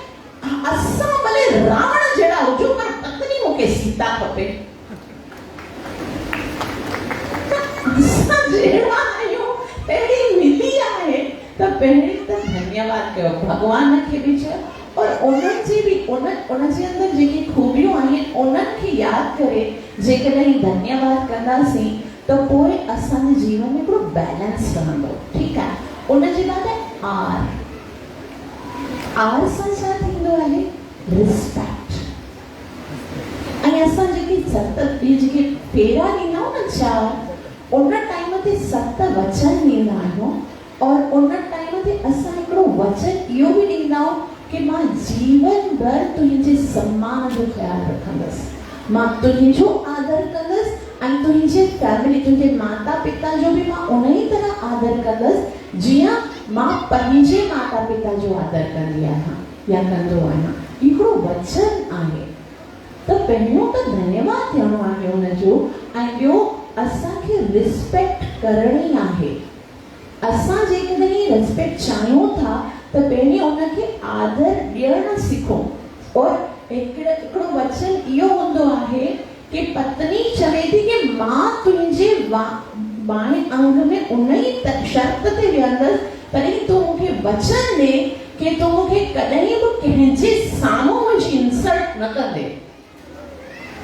असां भले रावण जहिड़ा हुजूं पर पत्नी मूंखे सीता खपे। असां जहिड़ा आहियूं, अहिड़ी मिली आहे त पहिरीं त धन्यवाद कयो भगवान खे बि चयो, और उन्हनि जी बि उन जे अंदर जेकी खूबियूं आहिनि उन्हनि खे यादि करे जेकॾहिं धन्यवाद कंदासीं त पोइ असांजे जीवन में हिकिड़ो बैलेंस रहंदो। ठीकु आहे। उन जे बाद आर सां छा थींदो आहे? रिस्पेक्ट। ऐं असां जेके जेके फेरा ॾींदा आहियूं न 4, उन टाइम ते 7 वचन ॾींदा आहियूं, और उन टाइम ते असां हिकिड़ो वचन इहो बि ॾींदा आहियूं कि मां जीवन भर तुंहिंजे सम्मान जो ख्याल रखंदसि, मां तुंहिंजो आदर कंदसि, ऐं तुंहिंजे फैमिली, तुंहिंजे माता पिता जो बि मां उन ई तरह आदर कंदसि जीअं मां पंहिंजे माता पिता जो आदर कंदी आहियां या कंदो आहियां। हिकिड़ो वचन आहे। त पहिरियों त धन्यवाद थियणो आहे हुनजो, ऐं ॿियो असांखे रिस्पेक्ट करणी आहे। असां जेकॾहिं रिस्पेक्ट चाहियूं था त पहिरीं उनखे आदर ॾियणु सिखो। और हिकिड़ो वचन इहो हूंदो आहे कि पत्नी चवे थी कि मां तुंहिंजे बाएं अंग में उन ही शर्त ते विहंदसि पर तूं मूंखे वचन ॾे कि तूं मूंखे कॾहिं बि कंहिंजे साम्हूं मुंहिंजी इंसल्ट न कंदे।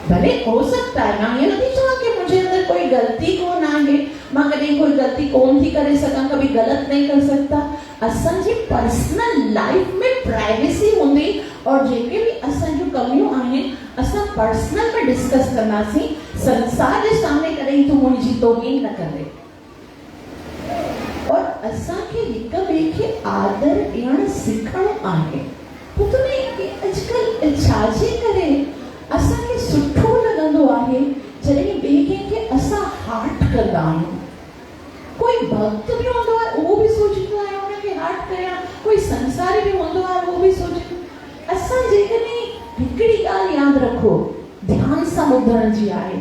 भले हो सकता है मां ये नथी चवां कि मुझे अंदर कोई गलती कोन आहे, मां कॾहिं कोई गलती कोन थी करे सघां, कभी गलत नहीं कर सकता। असांजी पर्सनल लाइफ में प्राइवेसी हूंदी और जेके भी असांजूं कमियूं आहिनि असां पर्सनल में डिस्कस कंदासीं, संसार जे सामने कॾहिं तूं मुंहिंजी तौहीन न कंदे। और असांखे हिक ॿिए खे आदर ॾियणु सिखणो आहे। पुतने अॼुकल्ह छाजे करे असांखे सुठो लॻंदो आहे जॾहिं ॿिए कंहिंखे असां हार्ट कंदा आहियूं। कोई भक्त भी हूंदो आहे उहो बि सोचींदो आहे उनखे हार्ट कयां, कोई संसारी भी हूंदो आहे उहो बि सोचींदो। असां जेकॾहिं हिकिड़ी ॻाल्हि यादि रखो, ध्यान सां ॿुधण जी आहे,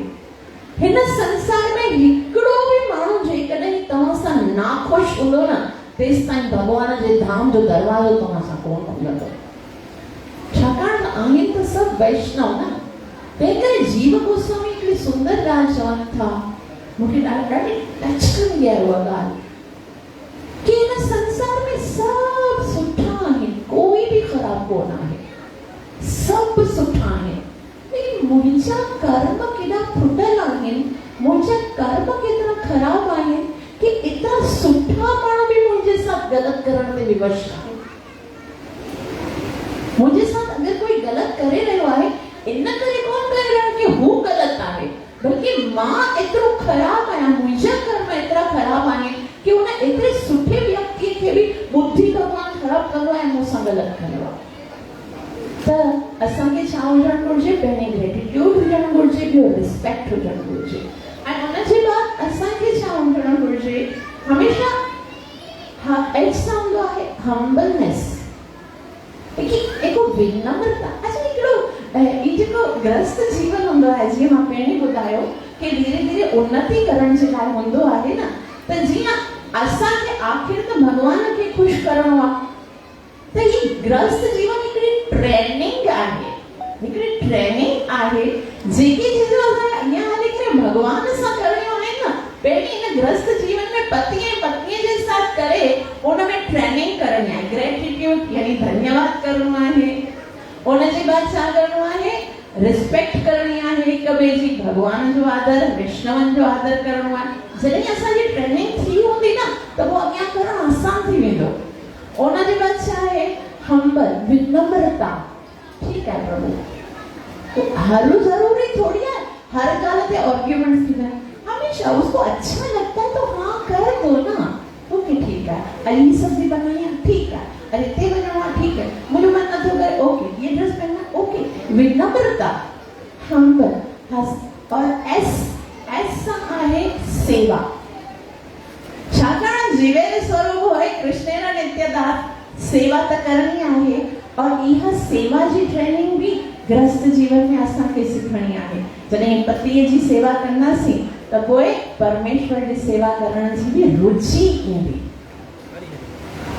हिन संसार में हिकिड़ो बि माण्हू जेकॾहिं तव्हां सां नाख़ुशि हूंदो न तेसि ताईं भॻवान जे धाम जो दरवाज़ो तव्हां सां कोन खुलंदो। छाकाणि त आहिनि त सभु वैष्णव न। तंहिं करे जीव गोस्वामी हिकिड़ी सुंदर ॻाल्हि चवनि था, मूंखे ॾाढी टच कंदी आहे उहा ॻाल्हि कि हिन संसार में सभु सुठा आहिनि, कोई बि ख़राबु कोन आहे, सभु सुठा आहिनि। लेकिन मुंहिंजा कर्म केॾा फुटल आहिनि, मुंहिंजा कर्म केतिरा ख़राबु आहिनि कि एतिरा सुठा माण्हू बि मुंहिंजे साथ ग़लति करण ते विवश आहिनि। मुझे साथ अगर कोई गलत करे रहियो आहे इन करे कोन करे रहियो कि हू गलत आहे, बल्कि मां एतिरो ख़राबु आहियां, मुंहिंजा कर्म एतिरा ख़राबु आहिनि कि उन एतिरे सुठे व्यक्ति खे बि बुद्धि भॻवान ख़राबु कंदो आहे, मूंसां ग़लति कंदो आहे। त असांखे छा हुजणु घुरिजे? पहिरीं ग्रेटिट्यूड हुजणु घुरिजे, ॿियो रिस्पेक्ट हुजणु घुरिजे, ऐं उनजे बाद असांखे छा हुजणु घुरिजे? हमेशा ऐसा हूंदो आहे हम्बलनेस, विनम्रता। अच्छा हिकिड़ो ई जेको ग्रस्त जीवन हूंदो आहे, जीअं मां पहिरीं ॿुधायो कि धीरे धीरे उन्नति करण जे लाइ हूंदो आहे न, त जीअं असांखे आख़िर त भॻवान खे ख़ुशि करणो आहे, त ही ग्रस्त जीवन हिकिड़ी ट्रेनिंग आहे, हिकिड़ी ट्रेनिंग आहे जेकी चीज़ अॻियां हली करे भॻवान सां करणियूं आहिनि न। पहिरीं हिन ग्रस्त जीवन में पति ऐं पत्नीअ जे साथ करे उन में ट्रेनिंग करणी आहे, ग्रेटिट्यूड यानी धन्यवाद करणो आहे, उनजे बाद छा करणो आहे? रिस्पेक्ट करणी आहे हिक ॿिए जी, भॻवान जो आदर, वैष्णवनि जो आदर करणो आहे। जॾहिं असांजी ट्रेनिंग थी हूंदी न त पोइ अॻियां करणु आसान थी वेंदो। उनजे बाद छा आहे? हम्बल, विनम्रता। ठीकु आहे प्रभु, तो हर जरूरी थोड़ी है हर ॻाल्हि ते आर्ग्यूमेंट्स थी वञे, हमेशा उसको अच्छा लगता है तो हाँ कर दो ना, ओके ठीक है, अरे ये सब्जी बनानी है, ठीक है, अरे ते बनाना ठीक है, मुझे मन न तो करे, ओके, ये ड्रेस पहनना, ओके, विनम्रता, हम्बल, और एस आहे सेवा। छाकाणि जीवेरे स्वरूप होय कृष्णेन नित्यदास सेवा त करणी आहे, और इहा सेवा जी ट्रेनिंग भी ग्रस्त जीवन में असांखे सिखणी आहे। जॾहिं पतीअ जी सेवा कंदासीं त पोइ परमेश्वर जी सेवा करण जी भी रुचि ईंदी।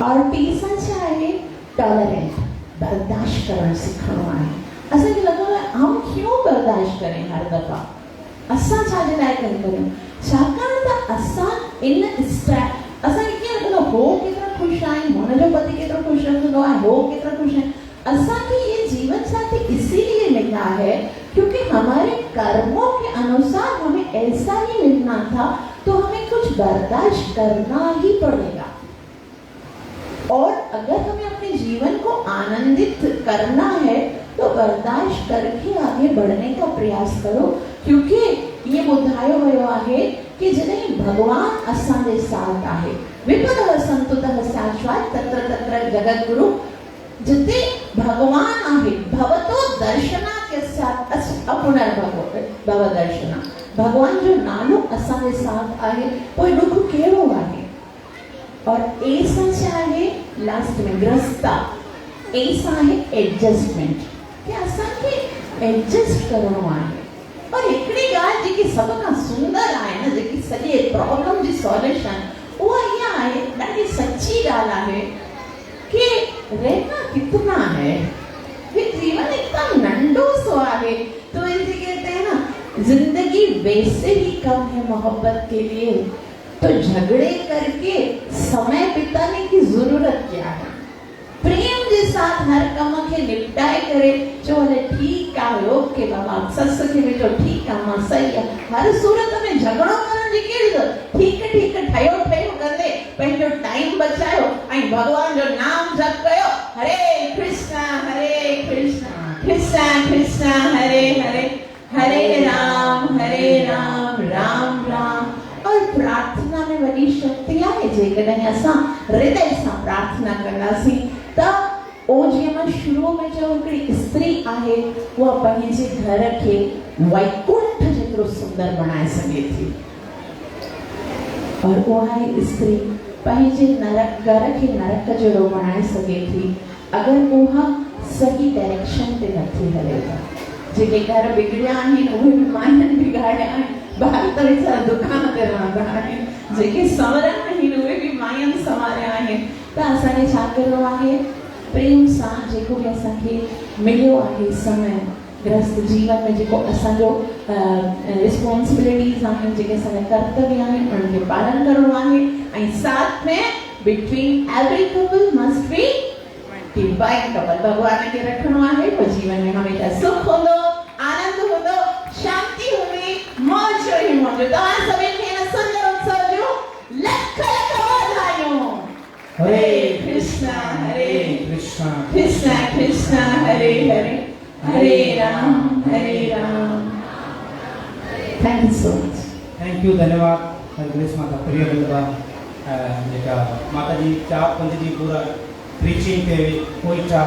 और तीसरा छा आहे? टॉलरेंट, बर्दाश्त करणु सिखणो आहे। असांखे लॻंदो आहे हम क्यों बर्दाश्त करें हर दफ़ा, असां छाजे लाइ करियूं? छाकाणि त असां इन असांखे कीअं लॻंदो हो केतिरा ख़ुशि आहिनि, हुनजो पति केतिरो ख़ुशि रहंदो आहे, हो केतिरा ख़ुशि आहिनि। असांखे ये जीवन साथी इसीलिए मिला है क्योंकि हमारे कर्मों के अनुसार हमें ऐसा ही मिलना था, तो हमें कुछ बर्दाश्त करना ही पड़ेगा। और अगर हमें अपने जीवन को आनंदित करना है तो बर्दाश्त करके आगे बढ़ने का प्रयास करो, क्योंकि ये ॿुधायो वियो आहे कि जॾहिं भगवान असांजे साथ आहे, विपदः सन्तुतः शाश्वत तत्र तत्र जगद्गुरु, जिते भगवान आहे, भवतो दर्शनात् यस्यात् अपुनर्भव दर्शना, भगवान जो नालो असांजे साथ आहे, पोइ दुख कहिड़ो आहे। और ऐसा चाहे लास्ट में ग्रस्ता, ऐसा है एडजस्टमेंट, कि असांखे एडजस्ट करणो आहे। और हिकिड़ी ॻाल्हि जेकी सभ खां सुंदर आहे न, जेकी सॼे प्रॉब्लम जी सॉल्यूशन, उहा इहा आहे, ॾाढी सच्ची ॻाल्हि आहे कि रहना कितना है, ये जीवन इतना नंढो सो आहे। तो इसे कहते हैं ना, जिंदगी वैसे ही कम है मोहब्बत के लिए, तो झगड़े करके समय बिताने की जरूरत क्या है? प्रेम के साथ हर कम के निपटाए करे जो बोले ठीक है, ओके बाबा सस के भी तो ठीक है, मां सही है। हर सूरत में झगड़ो करण जी केड़ी तो ठीक है ठयो कर ले, पंहिंजो टाइम बचायो ऐं भगवान जो नाम जप कयो, हरे कृष्णा कृष्णा कृष्णा हरे हरे, हरे राम राम राम। और प्रार्थना में वही शक्ति है जेकॾहिं असां हृदय सां प्रार्थना कंदासीं त ओ जीअं मां शुरू में चयो हिकिड़ी स्त्री आहे, उहा पंहिंजे घर खे वैकुंठ जेतिरो सुंदर बणाए सघे थी, और उहा स्त्री पंहिंजे घर खे नरक जहिड़ो बणाए सघे थी अगरि उहा सही डायरेक्शन ते नथी हले त। जेके घर बिगड़िया आहिनि उहे बि माइनि बिगाड़िया आहिनि, ॿार त वीचारा दुकान ते रहंदा आहिनि, जेके सवरा आहिनि उहे बि माइनि संवारिया आहिनि। त असांखे छा करिणो आहे? प्रेम सां जेको बि असांखे मिलियो आहे समय गृहस्थ जीवन में, जेको असांजो रिस्पॉन्सिबिलिटीज़ आहिनि, जेके असांजा कर्तव्य आहिनि, उन्हनि खे पालन करिणो आहे। ऐं साथ में between every couple must be divine couple, भगवान खे रखिणो आहे, तो जीवन में हमेशा सुख हूंदो, आनंद हूंदो, शांति हूंदी, मौज ही मौज। तव्हां सभिनि खे हिन सुंदर उत्सव जो लख लख वाधायूं। Hare Krishna Krishna Krishna Hare Hare, Hare Ram thank you so much. Thank U, धन्यवाद हरग्रेस माता प्रिय बंदा जेका माता जी 4-5 ॾींहं पूरा प्रीचिंग ते कोईटा